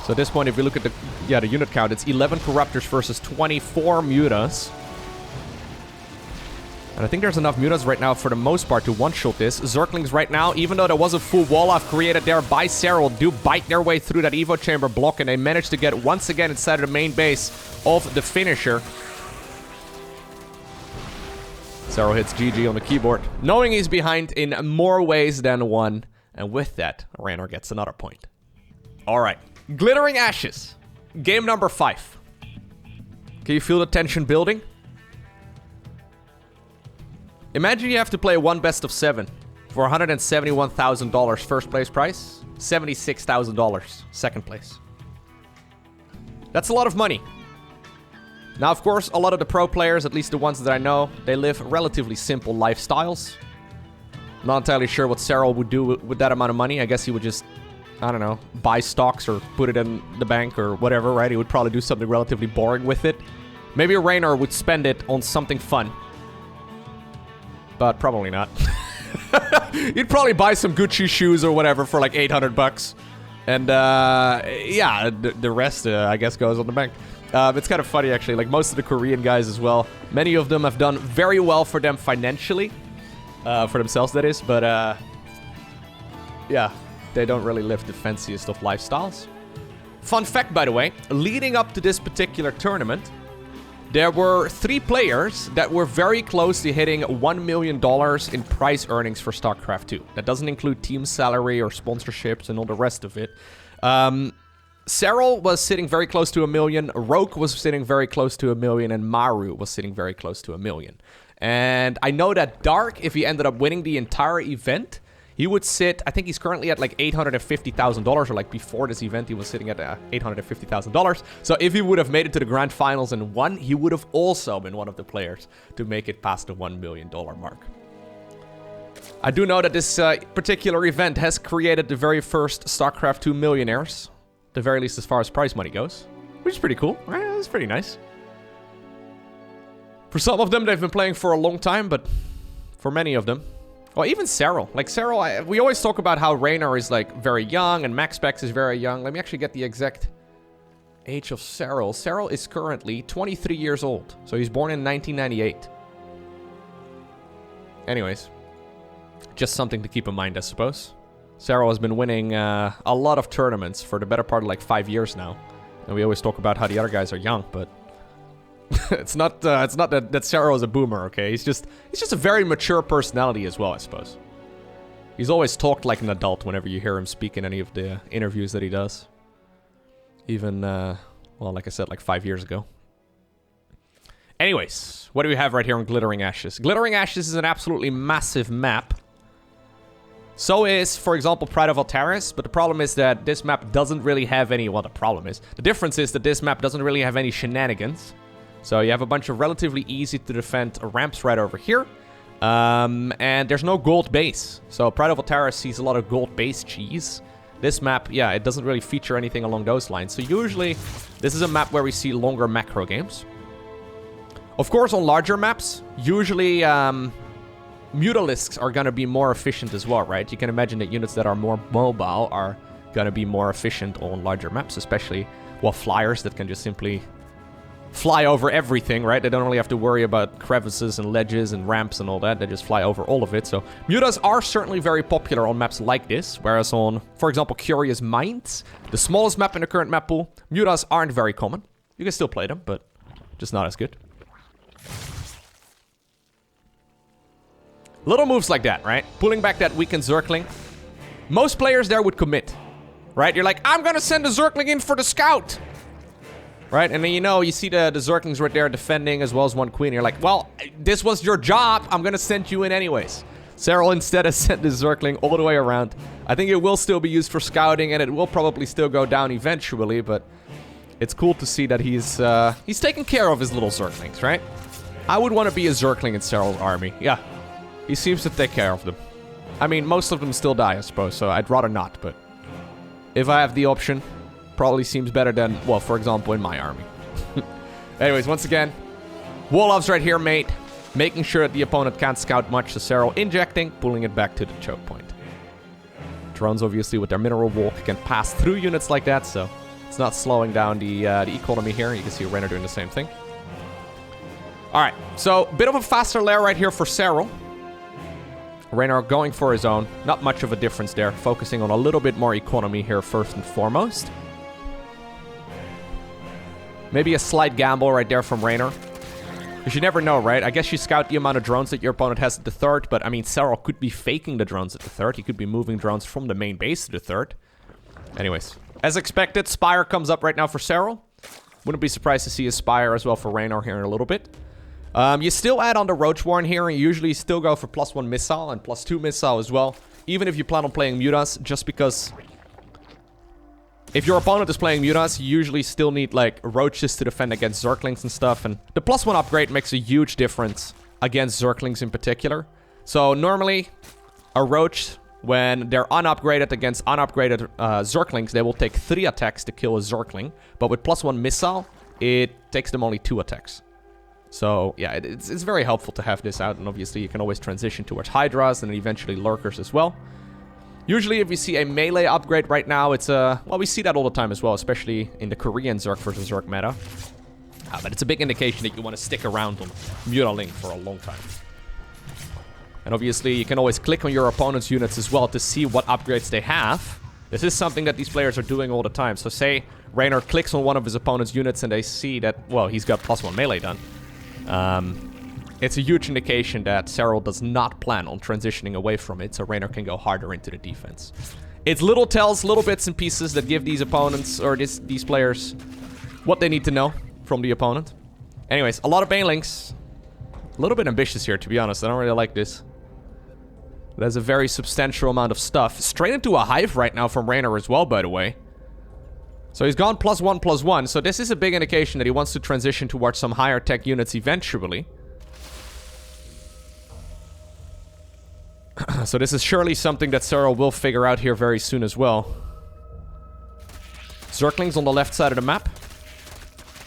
Speaker 1: So at this point, if we look at the unit count, it's 11 Corruptors versus 24 Mutas. And I think there's enough Mutas right now for the most part to one-shot this. Zerglings right now, even though there was a full wall-off created there by Serral, do bite their way through that Evo Chamber block, and they manage to get once again inside of the main base of the finisher. Serral hits GG on the keyboard, knowing he's behind in more ways than one. And with that, Reynor gets another point. Alright, Glittering Ashes. Game number 5. Can you feel the tension building? Imagine you have to play one best-of-7 for $171,000 first place price, $76,000 second place. That's a lot of money. Now, of course, a lot of the pro players, at least the ones that I know, they live relatively simple lifestyles. Not entirely sure what Serral would do with that amount of money. I guess he would just, I don't know, buy stocks or put it in the bank or whatever, right? He would probably do something relatively boring with it. Maybe Reynor would spend it on something fun. But probably not. You'd probably buy some Gucci shoes or whatever for like $800. And, yeah, the rest, I guess, goes on the bank. It's kind of funny, actually. Like, most of the Korean guys as well, many of them have done very well for them financially. for themselves, that is. But, yeah, they don't really live the fanciest of lifestyles. Fun fact, by the way, leading up to this particular tournament, there were 3 players that were very close to hitting $1 million in prize earnings for StarCraft 2. That doesn't include team salary or sponsorships and all the rest of it. Serral was sitting very close to $1 million, Rogue was sitting very close to $1 million, and Maru was sitting very close to $1 million. And I know that Dark, if he ended up winning the entire event, he would sit, I think he's currently at like $850,000, or like before this event, he was sitting at $850,000. So if he would have made it to the grand finals and won, he would have also been one of the players to make it past the $1 million mark. I do know that this particular event has created the very first StarCraft 2 millionaires, at the very least as far as prize money goes, which is pretty cool. It's pretty nice. For some of them, they've been playing for a long time, but for many of them, well, even Serral. Like, Serral, we always talk about how Reynor is, like, very young, and MaxSpecs is very young. Let me actually get the exact age of Serral. Serral is currently 23 years old. So he's born in 1998. Anyways, just something to keep in mind, I suppose. Serral has been winning a lot of tournaments for the better part of, like, 5 years now. And we always talk about how the other guys are young, but it's not that Serral is a boomer, okay? He's just a very mature personality as well, I suppose. He's always talked like an adult whenever you hear him speak in any of the interviews that he does. Even, well, like I said, like 5 years ago. Anyways, what do we have right here on Glittering Ashes? Glittering Ashes is an absolutely massive map. So is, for example, Pride of Altaris, but the problem is that this map doesn't really have any... Well, the difference is that this map doesn't really have any shenanigans. So you have a bunch of relatively easy to defend ramps right over here. And there's no gold base. So Pride of Altaris sees a lot of gold base cheese. This map, yeah, it doesn't really feature anything along those lines. So usually, this is a map where we see longer macro games. Of course, on larger maps, usually Mutalisks are going to be more efficient as well, right? You can imagine that units that are more mobile are going to be more efficient on larger maps, especially, well, flyers that can just simply fly over everything, right? They don't really have to worry about crevices and ledges and ramps and all that. They just fly over all of it. So mutas are certainly very popular on maps like this, whereas on, for example, Curious Minds, the smallest map in the current map pool, mutas aren't very common. You can still play them, but just not as good. Little moves like that, right? Pulling back that weakened Zergling. Most players there would commit, right? You're like, I'm gonna send the Zergling in for the scout. Right? And then, you see the Zerglings right there defending as well as one queen. You're like, well, this was your job. I'm going to send you in anyways. Serral instead has sent the Zergling all the way around. I think it will still be used for scouting, and it will probably still go down eventually, but it's cool to see that he's taking care of his little Zerglings, right? I would want to be a Zergling in Serral's army. Yeah. He seems to take care of them. I mean, most of them still die, I suppose, so I'd rather not, but if I have the option... Probably seems better than, well, for example, in my army. Anyways, once again, Wolof's right here, mate. Making sure that the opponent can't scout much. So Serral injecting, pulling it back to the choke point. Drones, obviously, with their mineral walk, can pass through units like that, so it's not slowing down the economy here. You can see Reynor doing the same thing. Alright, so bit of a faster lair right here for Serral. Reynor going for his own. Not much of a difference there. Focusing on a little bit more economy here first and foremost. Maybe a slight gamble right there from Reynor. Because you never know, right? I guess you scout the amount of drones that your opponent has at the third, but I mean, Serral could be faking the drones at the third. He could be moving drones from the main base to the third. Anyways, as expected, Spire comes up right now for Serral. Wouldn't be surprised to see a Spire as well for Reynor here in a little bit. You still add on the Roach Warren here, and you usually still go for +1 missile and +2 missile as well. Even if you plan on playing mutas, just because... If your opponent is playing mutas, you usually still need, like, roaches to defend against Zerglings and stuff. And the +1 upgrade makes a huge difference against Zerglings in particular. So normally, a roach, when they're unupgraded against unupgraded Zerglings, they will take 3 attacks to kill a Zergling. But with +1 missile, it takes them only 2 attacks. So, yeah, it's very helpful to have this out. And obviously, you can always transition towards Hydras and then eventually Lurkers as well. Usually, if you see a melee upgrade right now, it's a... Well, we see that all the time as well, especially in the Korean Zerg versus Zerg meta. But it's a big indication that you want to stick around on Mutaling for a long time. And obviously, you can always click on your opponent's units as well to see what upgrades they have. This is something that these players are doing all the time. So say Reynor clicks on one of his opponent's units and they see that, well, he's got +1 melee done. It's a huge indication that Serral does not plan on transitioning away from it, so Reynor can go harder into the defense. It's little tells, little bits and pieces that give these opponents, or these players, what they need to know from the opponent. Anyways, a lot of banelings. A little bit ambitious here, to be honest. I don't really like this. There's a very substantial amount of stuff. Straight into a hive right now from Reynor as well, by the way. So he's gone +1/+1. So this is a big indication that he wants to transition towards some higher tech units eventually. So this is surely something that Serral will figure out here very soon as well. Zerglings on the left side of the map.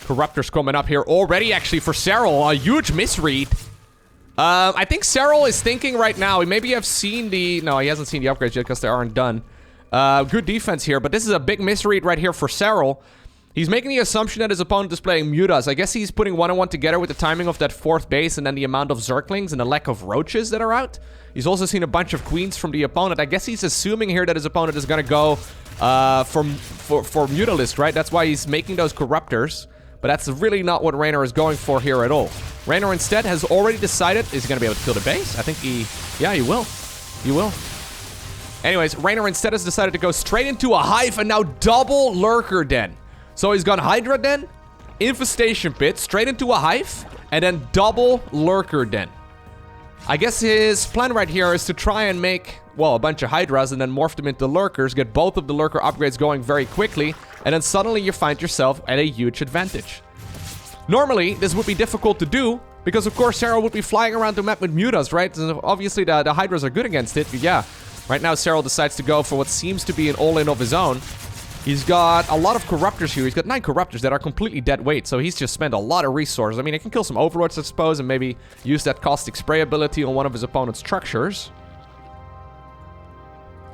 Speaker 1: Corruptors coming up here already, actually, for Serral. A huge misread. I think Serral is thinking right now, he maybe have seen the... No, he hasn't seen the upgrades yet because they aren't done. Good defense here, but this is a big misread right here for Serral. He's making the assumption that his opponent is playing Mutas. I guess he's putting 1 and 1 together with the timing of that 4th base and then the amount of Zerglings and the lack of roaches that are out. He's also seen a bunch of queens from the opponent. I guess he's assuming here that his opponent is going to go for Mutalist, right? That's why he's making those Corruptors. But that's really not what Reynor is going for here at all. Reynor instead has already decided he's going to be able to kill the base. I think yeah, he will. He will. Anyways, Reynor instead has decided to go straight into a hive and now double Lurker Den. So he's gone Hydra Den, Infestation Pit, straight into a hive, and then double Lurker Den. I guess his plan right here is to try and make, well, a bunch of Hydras and then morph them into Lurkers, get both of the Lurker upgrades going very quickly, and then suddenly you find yourself at a huge advantage. Normally, this would be difficult to do, because of course Serral would be flying around the map with Mutas, right? And obviously the Hydras are good against it, but yeah. Right now Serral decides to go for what seems to be an all-in of his own. He's got a lot of Corruptors here. He's got 9 Corruptors that are completely dead weight, so he's just spent a lot of resources. I mean, he can kill some Overlords, I suppose, and maybe use that caustic spray ability on one of his opponent's structures.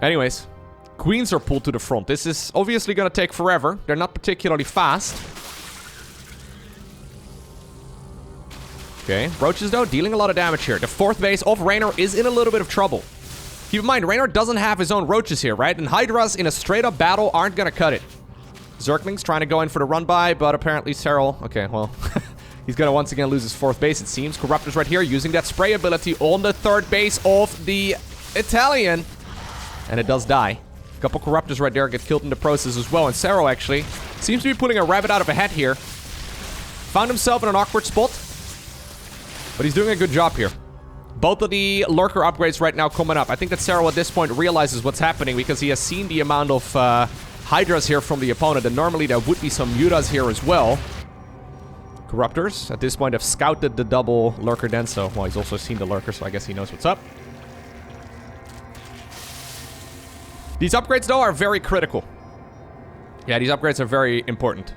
Speaker 1: Anyways, Queens are pulled to the front. This is obviously going to take forever. They're not particularly fast. Okay, Roaches, though, dealing a lot of damage here. The 4th base of Reynor is in a little bit of trouble. Keep in mind, Reynor doesn't have his own Roaches here, right? And Hydras in a straight-up battle aren't going to cut it. Zerglings trying to go in for the run-by, but apparently Serral... Okay, well... he's going to once again lose his 4th base, it seems. Corruptors right here using that spray ability on the 3rd base of the Italian. And it does die. A couple Corruptors right there get killed in the process as well. And Serral, actually, seems to be pulling a rabbit out of a hat here. Found himself in an awkward spot. But he's doing a good job here. Both of the Lurker upgrades right now coming up. I think that Serral at this point realizes what's happening because he has seen the amount of Hydras here from the opponent. And normally there would be some Mutas here as well. Corruptors at this point have scouted the double Lurker Den. So, well, he's also seen the Lurker, so I guess he knows what's up. These upgrades, though, are very critical. Yeah, these upgrades are very important.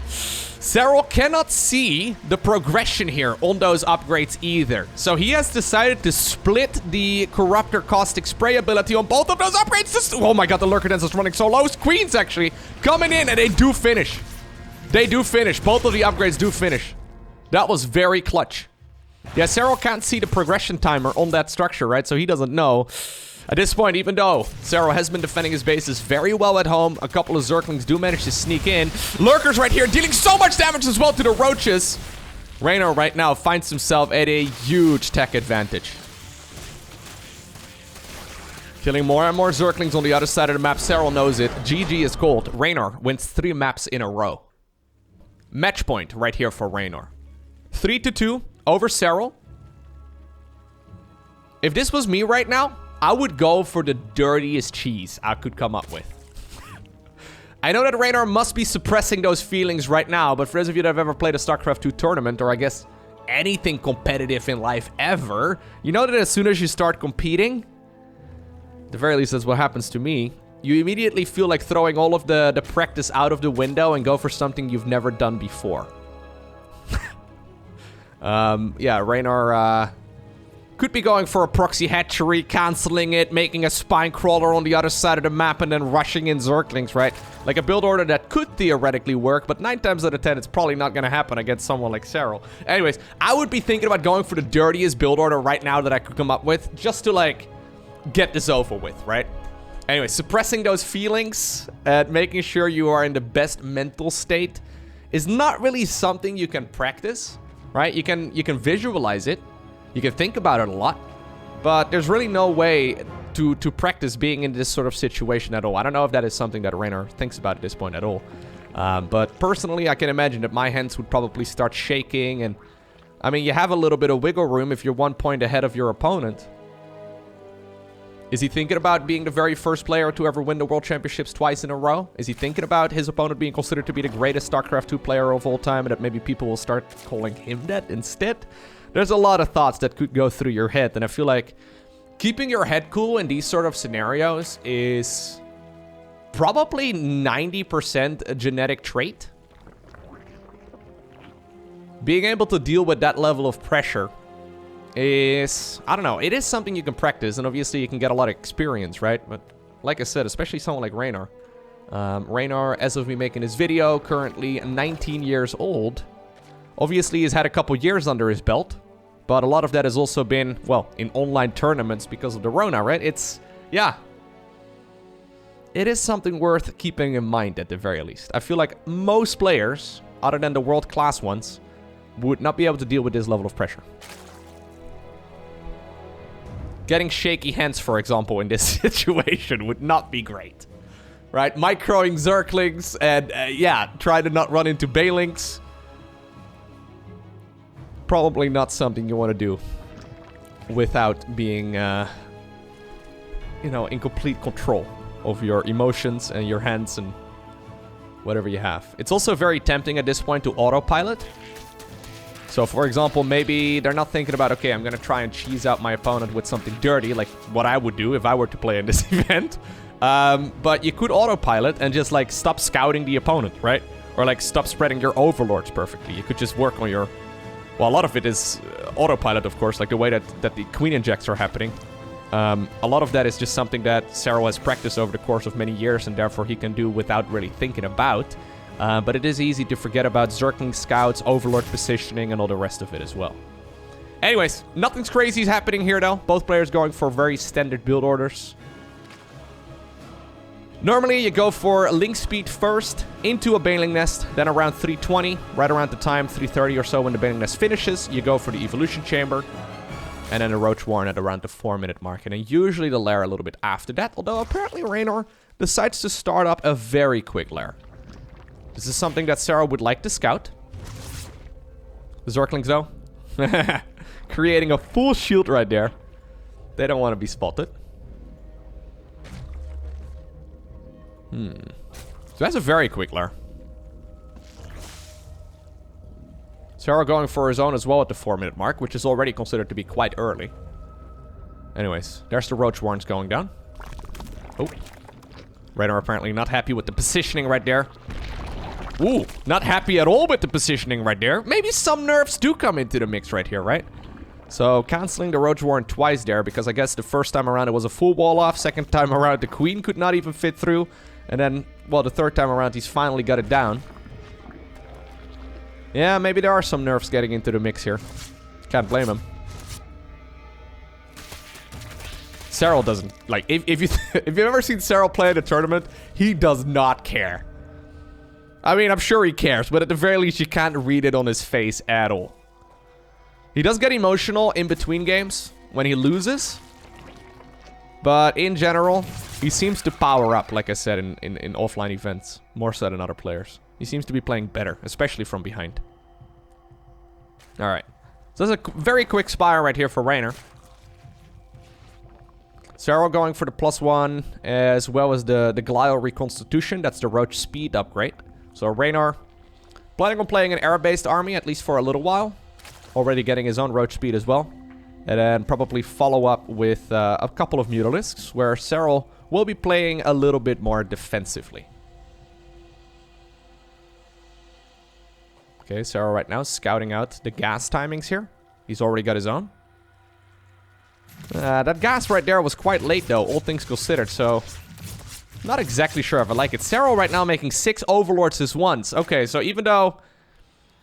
Speaker 1: Serral cannot see the progression here on those upgrades either. So he has decided to split the Corruptor Caustic Spray ability on both of those upgrades. Oh my god, the Lurker Dens is running so low. Queens, actually, coming in, and they do finish. They do finish. Both of the upgrades do finish. That was very clutch. Yeah, Serral can't see the progression timer on that structure, right? So he doesn't know. At this point, even though Serral has been defending his bases very well at home, a couple of Zerglings do manage to sneak in. Lurkers right here dealing so much damage as well to the Roaches. Reynor right now finds himself at a huge tech advantage. Killing more and more Zerglings on the other side of the map. Serral knows it. GG is called. Reynor wins 3 maps in a row. Match point right here for Reynor. 3-2 over Serral. If this was me right now, I would go for the dirtiest cheese I could come up with. I know that Reynor must be suppressing those feelings right now, but for those of you that have ever played a StarCraft 2 tournament, or I guess anything competitive in life ever, you know that as soon as you start competing, at the very least that's what happens to me, you immediately feel like throwing all of the practice out of the window and go for something you've never done before. Yeah, Reynor Could be going for a proxy hatchery, canceling it, making a spine crawler on the other side of the map, and then rushing in Zerglings, right? Like a build order that could theoretically work, but 9 times out of 10, it's probably not going to happen against someone like Serral. Anyways, I would be thinking about going for the dirtiest build order right now that I could come up with, just to, like, get this over with, right? Anyway, suppressing those feelings and making sure you are in the best mental state is not really something you can practice, right? You can visualize it. You can think about it a lot, but there's really no way to practice being in this sort of situation at all. I don't know if that is something that Reynor thinks about at this point at all. But personally, I can imagine that my hands would probably start shaking. And I mean, you have a little bit of wiggle room if you're 1 point ahead of your opponent. Is he thinking about being the very first player to ever win the World Championships twice in a row? Is he thinking about his opponent being considered to be the greatest StarCraft 2 player of all time, and that maybe people will start calling him that instead? There's a lot of thoughts that could go through your head, and I feel like keeping your head cool in these sort of scenarios is probably 90% a genetic trait. Being able to deal with that level of pressure is, I don't know, it is something you can practice, and obviously you can get a lot of experience, right? But like I said, especially someone like Reynor. Reynor, as of me making this video, currently 19 years old. Obviously, he's had a couple years under his belt, but a lot of that has also been, well, in online tournaments because of the Rona, right? It's, yeah. It is something worth keeping in mind at the very least. I feel like most players, other than the world-class ones, would not be able to deal with this level of pressure. Getting shaky hands, for example, in this situation would not be great. Right? Microing Zerglings and, yeah, try to not run into Baelings. Probably not something you want to do without being, you know, in complete control of your emotions and your hands and whatever you have. It's also very tempting at this point to autopilot. So, for example, maybe they're not thinking about, okay, I'm going to try and cheese out my opponent with something dirty, like what I would do if I were to play in this event. But you could autopilot and just, like, stop scouting the opponent, right? Or, like, stop spreading your overlords perfectly. You could just work on your... Well, a lot of it is autopilot, of course, like the way that the queen injects are happening. A lot of that is just something that Serral has practiced over the course of many years, and therefore he can do without really thinking about. But it is easy to forget about Zergling scouts, overlord positioning, and all the rest of it as well. Anyways, nothing's crazy happening here, though. Both players going for very standard build orders. Normally, you go for link speed first, into a Baneling Nest, then around 320, right around the time 330 or so when the Baneling Nest finishes, you go for the Evolution Chamber, and then the Roach Warren at around the 4-minute mark, and then usually the lair a little bit after that, although apparently Reynor decides to start up a very quick lair. This is something that Serral would like to scout. The Zerglings, though, creating a full shield right there. They don't want to be spotted. So that's a very quick lair. Serral going for his own as well at the 4-minute mark, which is already considered to be quite early. Anyways, there's the Roach Warrens going down. Oh. Reynor apparently not happy with the positioning right there. Ooh, not happy at all with the positioning right there. Maybe some nerfs do come into the mix right here, right? So, canceling the Roach Warren twice there, because I guess the first time around it was a full wall off. Second time around, the queen could not even fit through. And then, well, the third time around, he's finally got it down. Yeah, maybe there are some nerfs getting into the mix here. Can't blame him. Serral doesn't, like, if you've ever seen Serral play in a tournament, he does not care. I mean, I'm sure he cares, but at the very least, you can't read it on his face at all. He does get emotional in between games when he loses. But in general, he seems to power up, like I said, in offline events. More so than other players. He seems to be playing better, especially from behind. Alright. So there's a very quick spire right here for Reynor. Serral going for the +1, as well as the Glial Reconstitution. That's the Roach Speed upgrade. So Reynor planning on playing an air-based army, at least for a little while. Already getting his own Roach Speed as well. And then probably follow up with a couple of Mutalisks, where Serral will be playing a little bit more defensively. Okay, Serral right now scouting out the gas timings here. He's already got his own. That gas right there was quite late, though, all things considered, so... Not exactly sure if I like it. Serral right now making 6 Overlords at once. Okay, so even though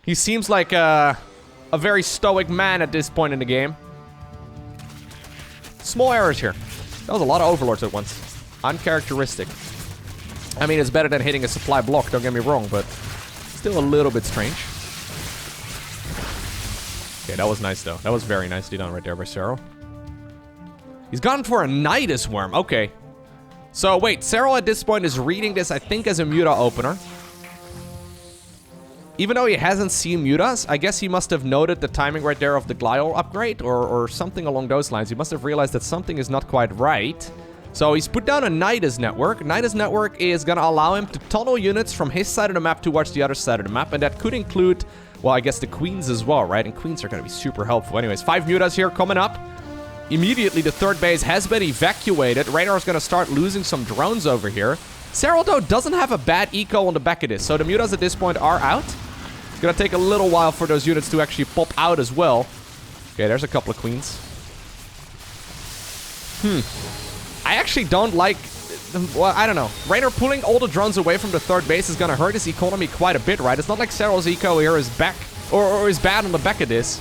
Speaker 1: he seems like a very stoic man at this point in the game. Small errors here. That was a lot of Overlords at once. Uncharacteristic. I mean, it's better than hitting a supply block, don't get me wrong, but still a little bit strange. Okay, that was nice, though. That was very nicely done right there by Serral. He's gone for a Nidus Worm. Okay. So, wait. Serral at this point is reading this, I think, as a Muta opener. Even though he hasn't seen Mutas, I guess he must have noted the timing right there of the Glial upgrade or something along those lines. He must have realized that something is not quite right. So he's put down a Nidus network. Nidus network is going to allow him to tunnel units from his side of the map towards the other side of the map. And that could include, well, I guess the Queens as well, right? And Queens are going to be super helpful. Anyways, 5 Mutas here coming up. Immediately, the third base has been evacuated. Reynor is going to start losing some drones over here. Serral, though, doesn't have a bad eco on the back of this. So the Mutas at this point are out. It's going to take a little while for those units to actually pop out as well. Okay, there's a couple of Queens. I actually don't like... Well, I don't know. Reynor pulling all the drones away from the third base is going to hurt his economy quite a bit, right? It's not like Serral's eco here is back... Or is bad on the back of this.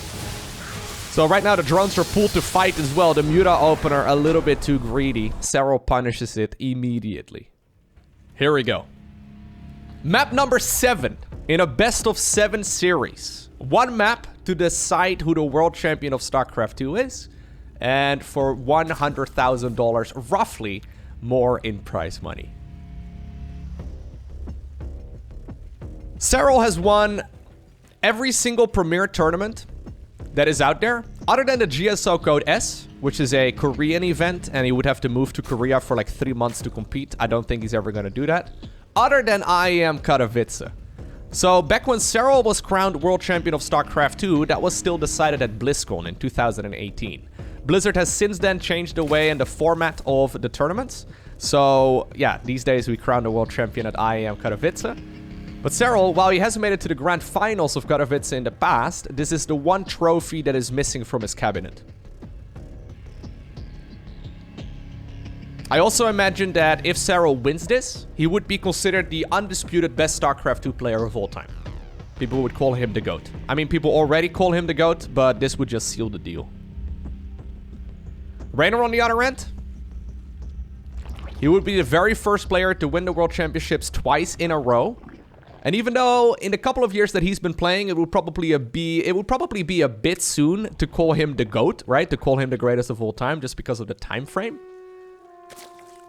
Speaker 1: So right now the drones are pulled to fight as well. The Muta opener a little bit too greedy. Serral punishes it immediately. Here we go. Map number 7 in a best-of-7 series. One map to decide who the World Champion of StarCraft 2 is. And for $100,000, roughly, more in prize money. Serral has won every single Premier tournament that is out there, other than the GSO Code S, which is a Korean event, and he would have to move to Korea for like 3 months to compete. I don't think he's ever going to do that. Other than IEM Katowice. So back when Serral was crowned World Champion of StarCraft 2, that was still decided at BlizzCon in 2018. Blizzard has since then changed the way and the format of the tournaments. So yeah, these days we crown the World Champion at IEM Katowice. But Serral, while he hasn't made it to the grand finals of Katowice in the past, this is the one trophy that is missing from his cabinet. I also imagine that if Serral wins this, he would be considered the undisputed best StarCraft 2 player of all time. People would call him the GOAT. I mean, people already call him the GOAT, but this would just seal the deal. Reynor on the other end. He would be the very first player to win the World Championships twice in a row. And even though in the couple of years that he's been playing, it would probably be a bit soon to call him the GOAT, right? To call him the greatest of all time, just because of the time frame.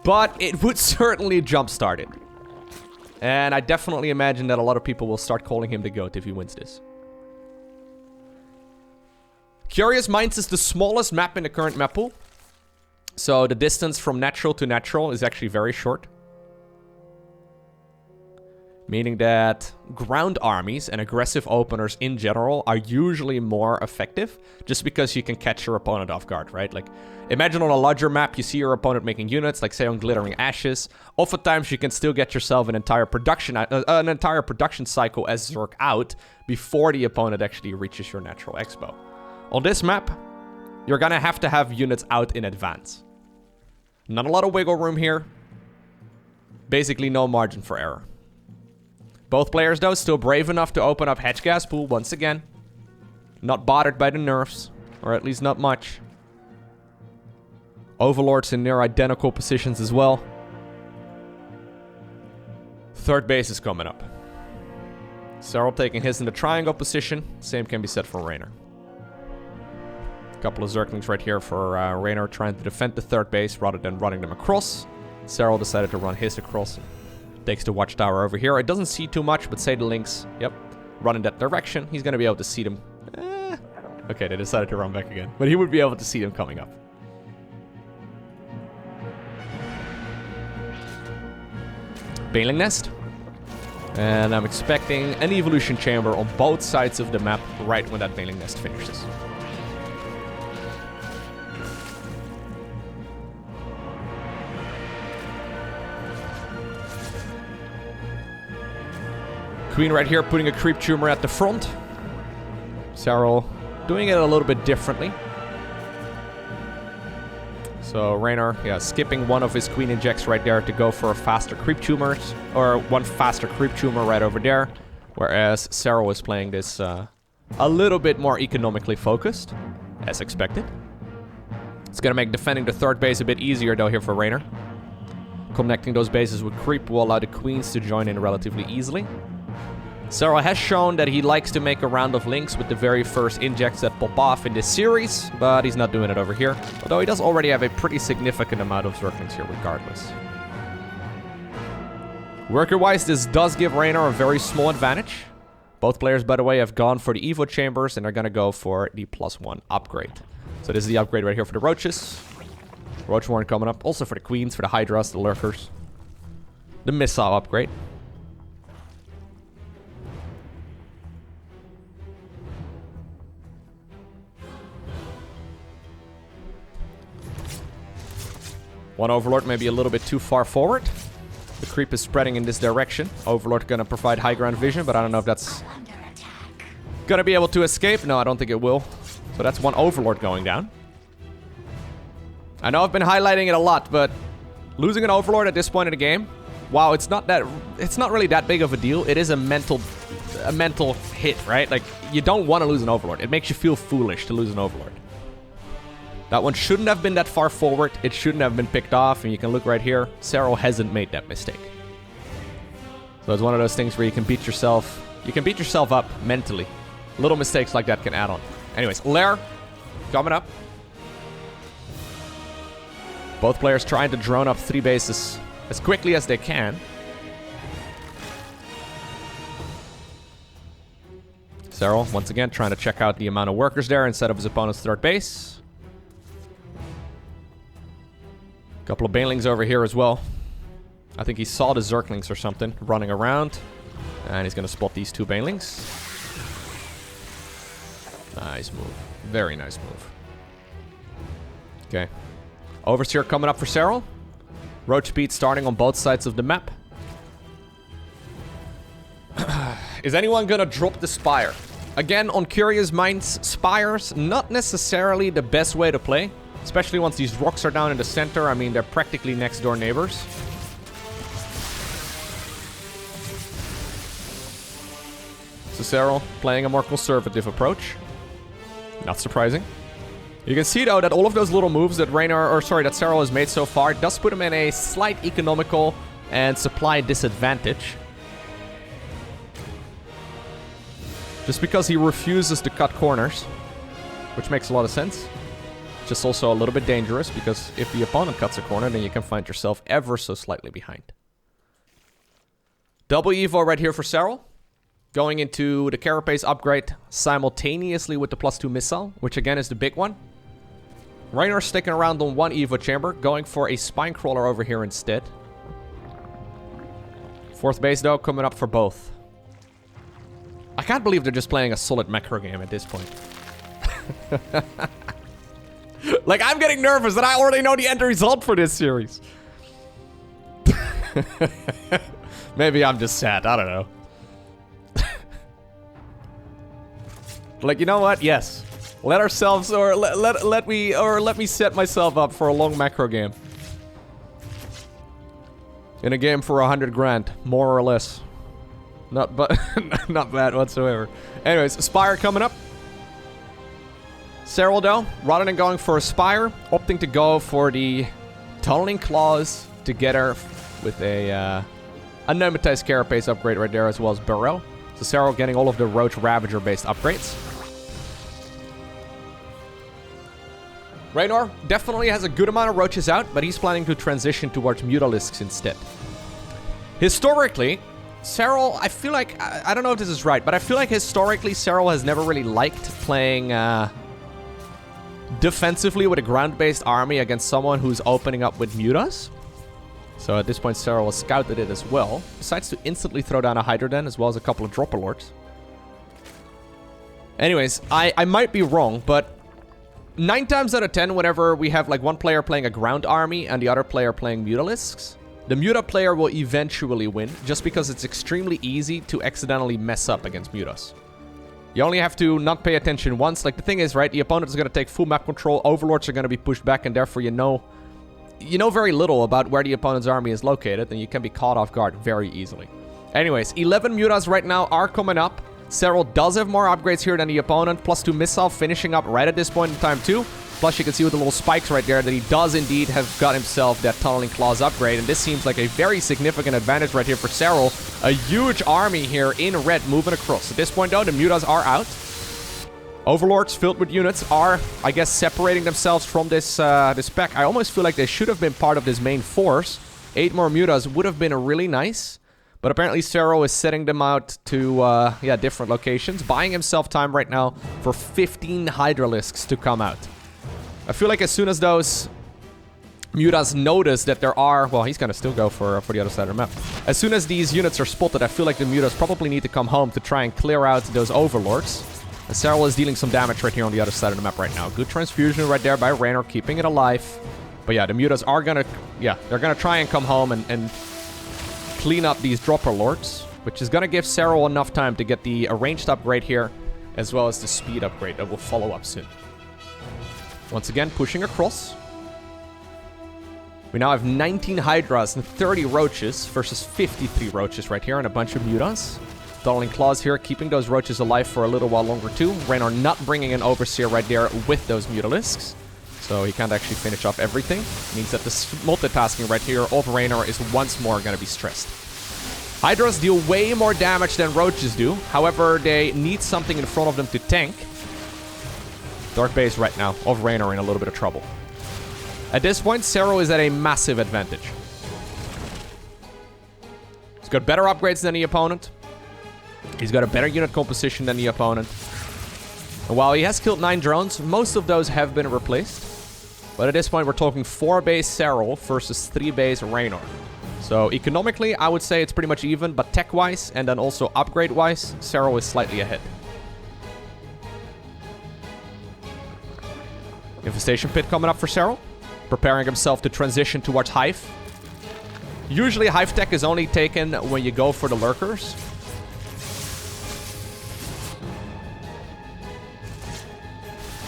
Speaker 1: But it would certainly jumpstart it. And I definitely imagine that a lot of people will start calling him the GOAT if he wins this. Curious Minds is the smallest map in the current map pool. So the distance from natural to natural is actually very short. Meaning that ground armies and aggressive openers in general are usually more effective just because you can catch your opponent off guard, right? Like, imagine on a larger map, you see your opponent making units, like say on Glittering Ashes. Oftentimes, you can still get yourself an entire production cycle as Zerg out before the opponent actually reaches your natural expo. On this map, you're gonna have to have units out in advance. Not a lot of wiggle room here. Basically, no margin for error. Both players, though, still brave enough to open up Hedge Gas Pool once again. Not bothered by the nerfs, or at least not much. Overlords in near identical positions as well. Third base is coming up. Serral taking his in the triangle position. Same can be said for Reynor. A couple of Zerglings right here for Reynor trying to defend the third base rather than running them across. Serral decided to run his across. Takes the watchtower over here. It doesn't see too much, but say the links. Yep. Run in that direction. He's going to be able to see them. Okay, they decided to run back again. But he would be able to see them coming up. Baneling Nest. And I'm expecting an Evolution Chamber on both sides of the map right when that Baneling Nest finishes. Queen right here putting a Creep Tumor at the front. Serral doing it a little bit differently. So Reynor, yeah, skipping one of his queen injects right there to go for a faster creep tumors, or one faster creep tumor right over there. Whereas Serral is playing this a little bit more economically focused, as expected. It's gonna make defending the third base a bit easier though here for Reynor. Connecting those bases with creep will allow the queens to join in relatively easily. Serral has shown that he likes to make a round of links with the very first injects that pop off in this series, but he's not doing it over here. Although he does already have a pretty significant amount of Zerglings here regardless. Worker-wise, this does give Reynor a very small advantage. Both players, by the way, have gone for the Evo chambers and are gonna go for the +1 upgrade. So this is the upgrade right here for the roaches. Roach Warren coming up. Also for the queens, for the hydras, the lurkers. The missile upgrade. One Overlord may be a little bit too far forward. The creep is spreading in this direction. Overlord gonna provide high ground vision, but I don't know if that's gonna be able to escape. No, I don't think it will. So that's one Overlord going down. I know I've been highlighting it a lot, but losing an Overlord at this point in the game, wow, it's not really that big of a deal. It is a mental hit, right? Like, you don't want to lose an Overlord. It makes you feel foolish to lose an Overlord. That one shouldn't have been that far forward. It shouldn't have been picked off. And you can look right here. Serral hasn't made that mistake. So it's one of those things where you can beat yourself. You can beat yourself up mentally. Little mistakes like that can add on. Anyways, Lair coming up. Both players trying to drone up 3 bases as quickly as they can. Serral, once again, trying to check out the amount of workers there instead of his opponent's third base. Couple of banelings over here as well. I think he saw the Zerglings or something running around. And he's going to spot these 2 banelings. Nice move. Very nice move. Okay. Overseer coming up for Serral. Roach speed starting on both sides of the map. Is anyone going to drop the Spire? Again, on Curious Minds, Spires, not necessarily the best way to play. Especially once these rocks are down in the center. I mean, they're practically next door neighbors. So Serral playing a more conservative approach. Not surprising. You can see though that all of those little moves that Serral has made so far does put him in a slight economical and supply disadvantage. Just because he refuses to cut corners. Which makes a lot of sense. Just also a little bit dangerous, because if the opponent cuts a corner, then you can find yourself ever so slightly behind. Double Evo right here for Serral. Going into the Carapace upgrade simultaneously with the +2 missile, which again is the big one. Reynor sticking around on 1 Evo chamber, going for a Spine Crawler over here instead. 4th base though, coming up for both. I can't believe they're just playing a solid macro game at this point. Like, I'm getting nervous that I already know the end result for this series. Maybe I'm just sad. I don't know. Like, you know what? Yes. Let ourselves, or let me set myself up for a long macro game. In a game for 100 grand, more or less. Not bad whatsoever. Anyways, Spire coming up. Serral, though, rather than going for a Spire, opting to go for the Tunneling Claws together with a Pneumatized Carapace upgrade right there, as well as Burrow. So Serral getting all of the Roach Ravager-based upgrades. Reynor definitely has a good amount of Roaches out, but he's planning to transition towards Mutalisks instead. Historically, Serral, I feel like, I don't know if this is right, but I feel like historically Serral has never really liked playing defensively with a ground-based army against someone who's opening up with Mutas. So at this point, Serral has scouted it as well. Decides to instantly throw down a Hydroden as well as a couple of Dropper Lords. Anyways, I might be wrong, but 9 times out of 10, whenever we have like one player playing a ground army and the other player playing Mutalisks, the Muta player will eventually win, just because it's extremely easy to accidentally mess up against Mutas. You only have to not pay attention once. Like, the thing is, right, the opponent is going to take full map control, Overlords are going to be pushed back, and therefore you know you know very little about where the opponent's army is located, then you can be caught off guard very easily. Anyways, 11 mutas right now are coming up. Serral does have more upgrades here than the opponent. +2 missile finishing up right at this point in time too. Plus you can see with the little spikes right there that he does indeed have got himself that tunneling claws upgrade. And this seems like a very significant advantage right here for Serral. A huge army here in red moving across. At this point though, the mutas are out. Overlords filled with units are, I guess, separating themselves from this this pack. I almost feel like they should have been part of this main force. 8 more mutas would have been really nice. But apparently Serral is setting them out to, different locations. Buying himself time right now for 15 Hydralisks to come out. I feel like as soon as those mutas notice that there are... Well, he's going to still go for the other side of the map. As soon as these units are spotted, I feel like the mutas probably need to come home to try and clear out those overlords. And Serral is dealing some damage right here on the other side of the map right now. Good transfusion right there by Reynor, keeping it alive. But yeah, the mutas are going to... Yeah, they're going to try and come home and clean up these dropper lords, which is going to give Serral enough time to get the ranged upgrade here, as well as the speed upgrade that will follow up soon. Once again, pushing across. We now have 19 Hydras and 30 Roaches versus 53 Roaches right here and a bunch of mutas. Tunneling claws here, keeping those Roaches alive for a little while longer too. Reynor not bringing an Overseer right there with those Mutalisks. So he can't actually finish off everything. Means that the multitasking right here of Reynor is once more going to be stressed. Hydras deal way more damage than Roaches do. However, they need something in front of them to tank. Dark Base right now of Reynor in a little bit of trouble. At this point, Serral is at a massive advantage. He's got better upgrades than the opponent. He's got a better unit composition than the opponent. And while he has killed 9 drones, most of those have been replaced. But at this point, we're talking 4 base Serral versus 3 base Reynor. So economically, I would say it's pretty much even, but tech-wise and then also upgrade-wise, Serral is slightly ahead. Infestation Pit coming up for Serral. Preparing himself to transition towards Hive. Usually Hive tech is only taken when you go for the lurkers.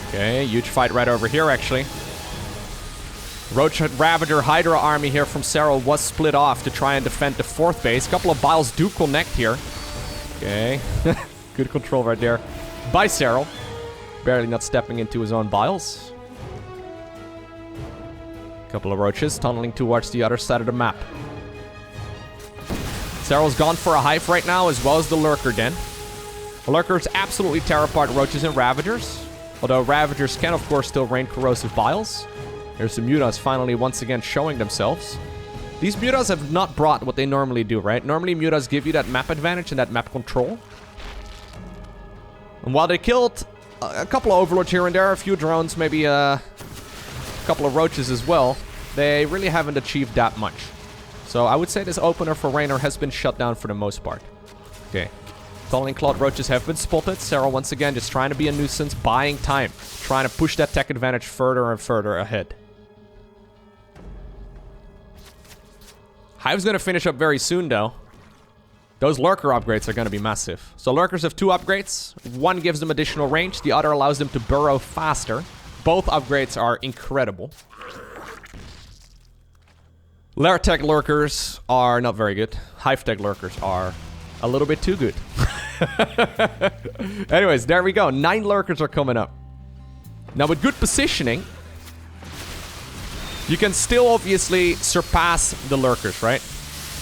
Speaker 1: Okay, huge fight right over here actually. Roach Ravager Hydra army here from Serral was split off to try and defend the 4th base. A couple of Biles do connect here. Okay. Good control right there by Serral. Barely not stepping into his own Biles. Couple of Roaches tunneling towards the other side of the map. Serral's gone for a Hive right now, as well as the Lurker Den. The Lurkers absolutely tear apart Roaches and Ravagers. Although Ravagers can, of course, still rain Corrosive Biles. There's the mutas finally once again showing themselves. These mutas have not brought what they normally do, right? Normally mutas give you that map advantage and that map control. And while they killed a couple of Overlords here and there, a few drones, maybe a couple of Roaches as well, they really haven't achieved that much. So I would say this opener for Reynor has been shut down for the most part. Okay. Tunneling Clawed Roaches have been spotted. Serral once again just trying to be a nuisance, buying time. Trying to push that tech advantage further and further ahead. Hive's going to finish up very soon though. Those Lurker upgrades are going to be massive. So Lurkers have 2 upgrades. One gives them additional range. The other allows them to burrow faster. Both upgrades are incredible. Lair Tech Lurkers are not very good. Hive Tech Lurkers are a little bit too good. Anyways, there we go. 9 Lurkers are coming up. Now with good positioning, you can still obviously surpass the Lurkers, right?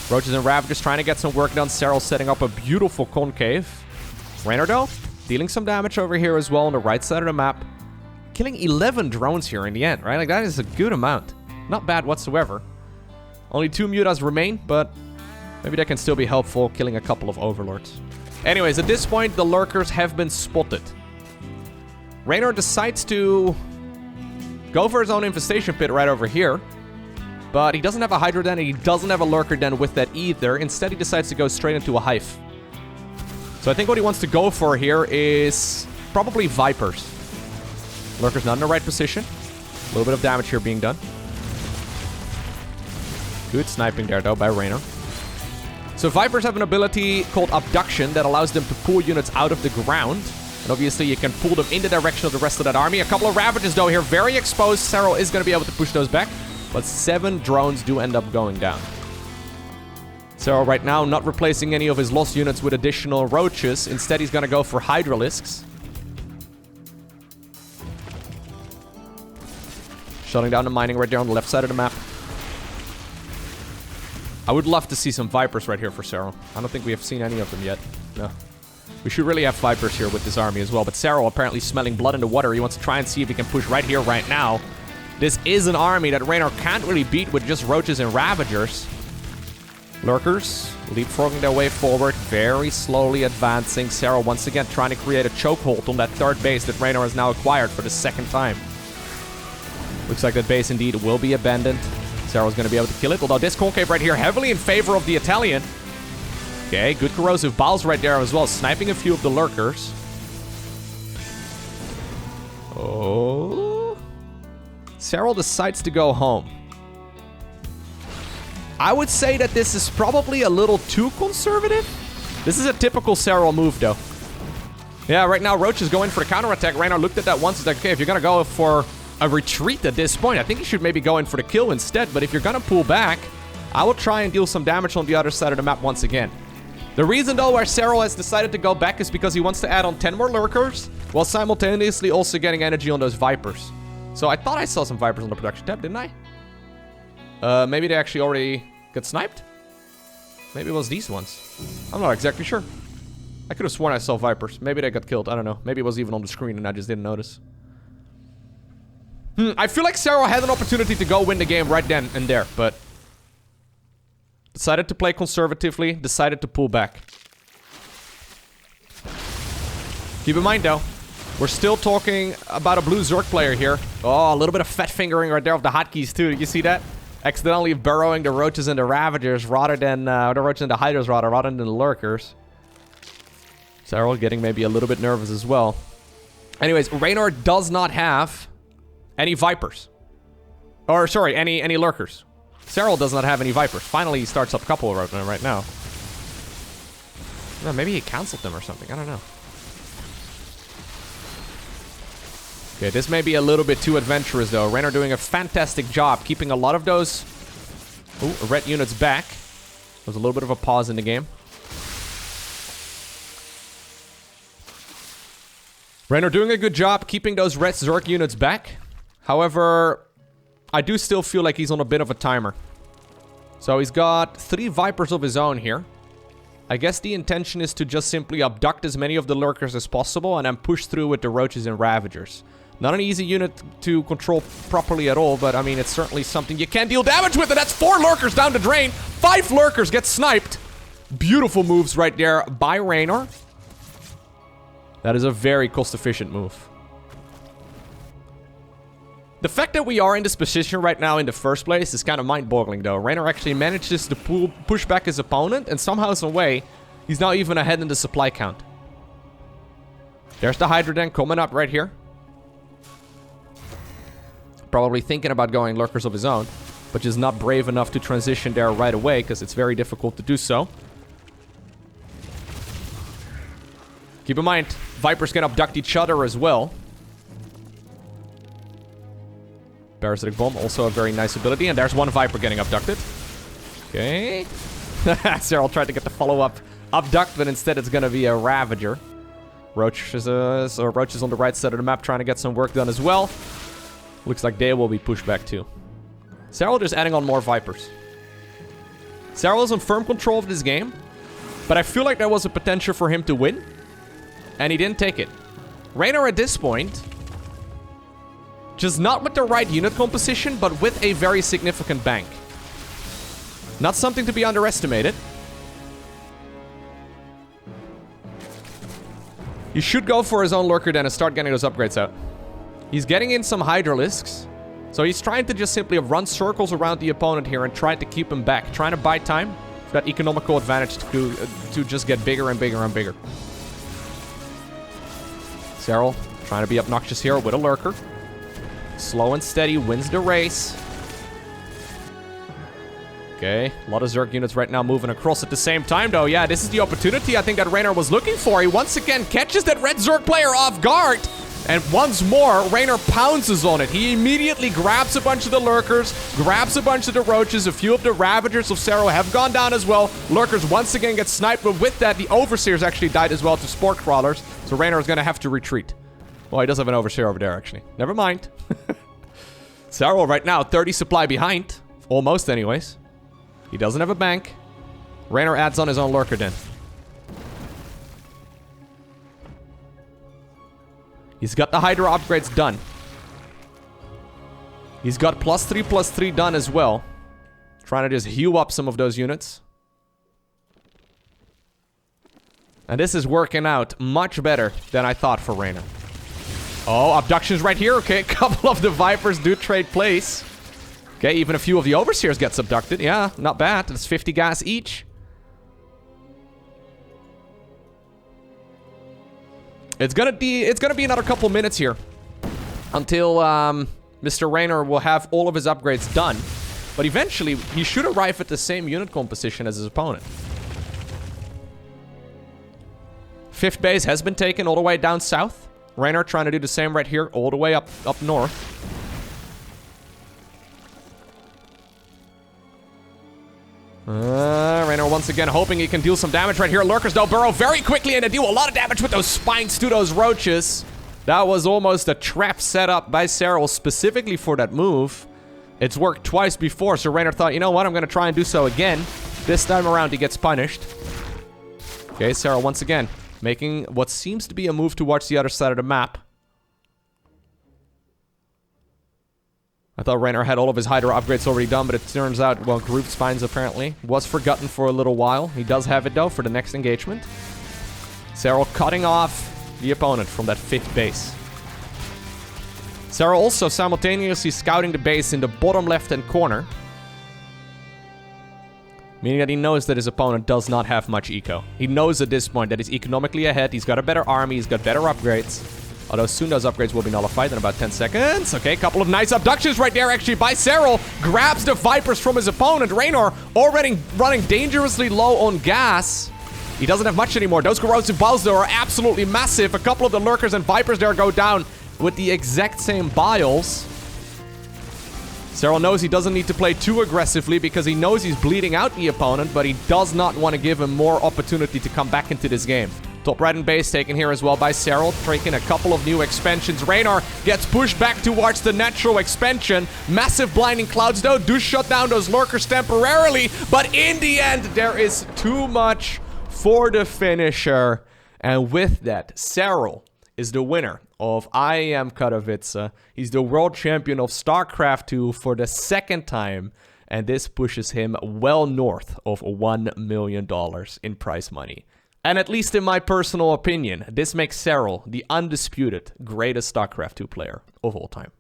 Speaker 1: Roaches and Ravagers trying to get some work done. Serral setting up a beautiful concave. Reynor though, dealing some damage over here as well on the right side of the map. Killing 11 drones here in the end, right? Like that is a good amount. Not bad whatsoever. Only 2 mutas remain, but maybe that can still be helpful, killing a couple of Overlords. Anyways, at this point, the Lurkers have been spotted. Reynor decides to go for his own Infestation Pit right over here. But he doesn't have a Hydra Den, and he doesn't have a Lurker Den with that either. Instead, he decides to go straight into a Hive. So I think what he wants to go for here is probably Vipers. Lurker's not in the right position. A little bit of damage here being done. Good sniping there, though, by Reynor. So Vipers have an ability called Abduction that allows them to pull units out of the ground. And obviously, you can pull them in the direction of the rest of that army. A couple of Ravagers, though, here. Very exposed. Serral is going to be able to push those back. but 7 drones do end up going down. Serral right now not replacing any of his lost units with additional roaches. Instead, he's gonna go for hydralisks. Shutting down the mining right there on the left side of the map. I would love to see some Vipers right here for Serral. I don't think we have seen any of them yet. No. We should really have Vipers here with this army as well. But Serral apparently smelling blood in the water. He wants to try and see if he can push right here, right now. This is an army that Reynor can't really beat with just roaches and ravagers. Lurkers leapfrogging their way forward, very slowly advancing. Serral once again trying to create a chokehold on that third base that Reynor has now acquired for the second time. Looks like that base indeed will be abandoned. Serral's going to be able to kill it, although this concave right here heavily in favor of the Italian. Okay, good corrosive balls right there as well, sniping a few of the lurkers. Oh. Serral decides to go home. I would say that this is probably a little too conservative. This is a typical Serral move, though. Yeah, right now, Roach is going for the counterattack. Reynor looked at that once. He's like, okay, if you're going to go for a retreat at this point, I think you should maybe go in for the kill instead. But if you're going to pull back, I will try and deal some damage on the other side of the map once again. The reason, though, why Serral has decided to go back is because he wants to add on 10 more lurkers while simultaneously also getting energy on those Vipers. So I thought I saw some Vipers on the production tab, didn't I? Maybe they actually already got sniped? Maybe it was these ones. I'm not exactly sure. I could have sworn I saw Vipers. Maybe they got killed. I don't know. Maybe it was even on the screen and I just didn't notice. I feel like Serral had an opportunity to go win the game right then and there, but decided to play conservatively, decided to pull back. Keep in mind, though, we're still talking about a blue Zerg player here. Oh, a little bit of fat fingering right there of the hotkeys, too. Did you see that? Accidentally burrowing the roaches and the ravagers rather than the roaches and the hydras rather than the lurkers. Serral getting maybe a little bit nervous as well. Anyways, Reynor does not have any Vipers. Or, sorry, any lurkers. Serral does not have any Vipers. Finally, he starts up a couple right now. No, maybe he canceled them or something. I don't know. Okay, this may be a little bit too adventurous, though. Reynor doing a fantastic job keeping a lot of those red units back. There's a little bit of a pause in the game. Reynor doing a good job keeping those red Zerg units back. However, I do still feel like he's on a bit of a timer. So he's got 3 Vipers of his own here. I guess the intention is to just simply abduct as many of the lurkers as possible and then push through with the roaches and ravagers. Not an easy unit to control properly at all, but I mean, it's certainly something you can deal damage with, and that's 4 lurkers down the drain. 5 lurkers get sniped. Beautiful moves right there by Reynor. That is a very cost-efficient move. The fact that we are in this position right now in the first place is kind of mind-boggling, though. Reynor actually manages to push back his opponent, and somehow, some way, he's now even ahead in the supply count. There's the Hydra Den coming up right here. Probably thinking about going lurkers of his own, but just not brave enough to transition there right away, because it's very difficult to do so. Keep in mind, Vipers can abduct each other as well. Parasitic Bomb, also a very nice ability. And there's one Viper getting abducted. Okay. Serral tried to get the follow-up abduct, but instead it's going to be a Ravager. Roaches on the right side of the map trying to get some work done as well. Looks like they will be pushed back too. Serral just adding on more Vipers. Serral is in firm control of this game, but I feel like there was a potential for him to win, and he didn't take it. Reynor at this point, just not with the right unit composition, but with a very significant bank. Not something to be underestimated. He should go for his own lurker then and start getting those upgrades out. He's getting in some Hydralisks. So he's trying to just simply run circles around the opponent here and try to keep him back. Trying to buy time for that economical advantage to just get bigger and bigger and bigger. Serral trying to be obnoxious here with a lurker. Slow and steady wins the race. Okay, a lot of Zerg units right now moving across at the same time, though. Yeah, this is the opportunity I think that Reynor was looking for. He once again catches that red Zerg player off guard. And once more, Reynor pounces on it. He immediately grabs a bunch of the Lurkers, grabs a bunch of the Roaches. A few of the Ravagers of Serral have gone down as well. Lurkers once again get sniped, but with that, the Overseers actually died as well to Spore Crawlers. So Reynor is going to have to retreat. Well, he does have an Overseer over there, actually. Never mind. Serral right now, 30 supply behind. Almost, anyways. He doesn't have a bank. Reynor adds on his own Lurker then. He's got the Hydra upgrades done. He's got +3/+3 done as well. Trying to just heal up some of those units. And this is working out much better than I thought for Reynor. Oh, abductions right here. Okay, a couple of the Vipers do trade place. Okay, even a few of the Overseers get abducted. Yeah, not bad. That's 50 gas each. It's gonna be another couple minutes here until Mr. Reynor will have all of his upgrades done. But eventually, he should arrive at the same unit composition as his opponent. 5th base has been taken all the way down south. Reynor trying to do the same right here, all the way up north. Reynor once again hoping he can deal some damage right here. Lurkers though burrow very quickly and they deal a lot of damage with those spines to those Roaches. That was almost a trap set up by Serral specifically for that move. It's worked twice before, so Reynor thought, you know what, I'm going to try and do so again. This time around he gets punished. Okay, Serral once again making what seems to be a move towards the other side of the map. I thought Reynor had all of his Hydra upgrades already done, but it turns out, well, Group Spines apparently was forgotten for a little while. He does have it, though, for the next engagement. Serral cutting off the opponent from that 5th base. Serral also simultaneously scouting the base in the bottom left-hand corner. Meaning that he knows that his opponent does not have much eco. He knows at this point that he's economically ahead. He's got a better army. He's got better upgrades. Although soon those upgrades will be nullified in about 10 seconds. Okay, a couple of nice abductions right there actually by Serral. Grabs the Vipers from his opponent. Reynor already running dangerously low on gas. He doesn't have much anymore. Those corrosive biles though are absolutely massive. A couple of the Lurkers and Vipers there go down with the exact same biles. Serral knows he doesn't need to play too aggressively because he knows he's bleeding out the opponent, but he does not want to give him more opportunity to come back into this game. Top right and base taken here as well by Serral, taking a couple of new expansions. Reynor gets pushed back towards the natural expansion. Massive blinding clouds though do shut down those Lurkers temporarily, but in the end there is too much for the finisher. And with that, Serral is the winner of IEM Katowice. He's the World Champion of StarCraft 2 for the 2nd time, and this pushes him well north of $1 million in prize money. And at least in my personal opinion, this makes Serral the undisputed greatest StarCraft 2 player of all time.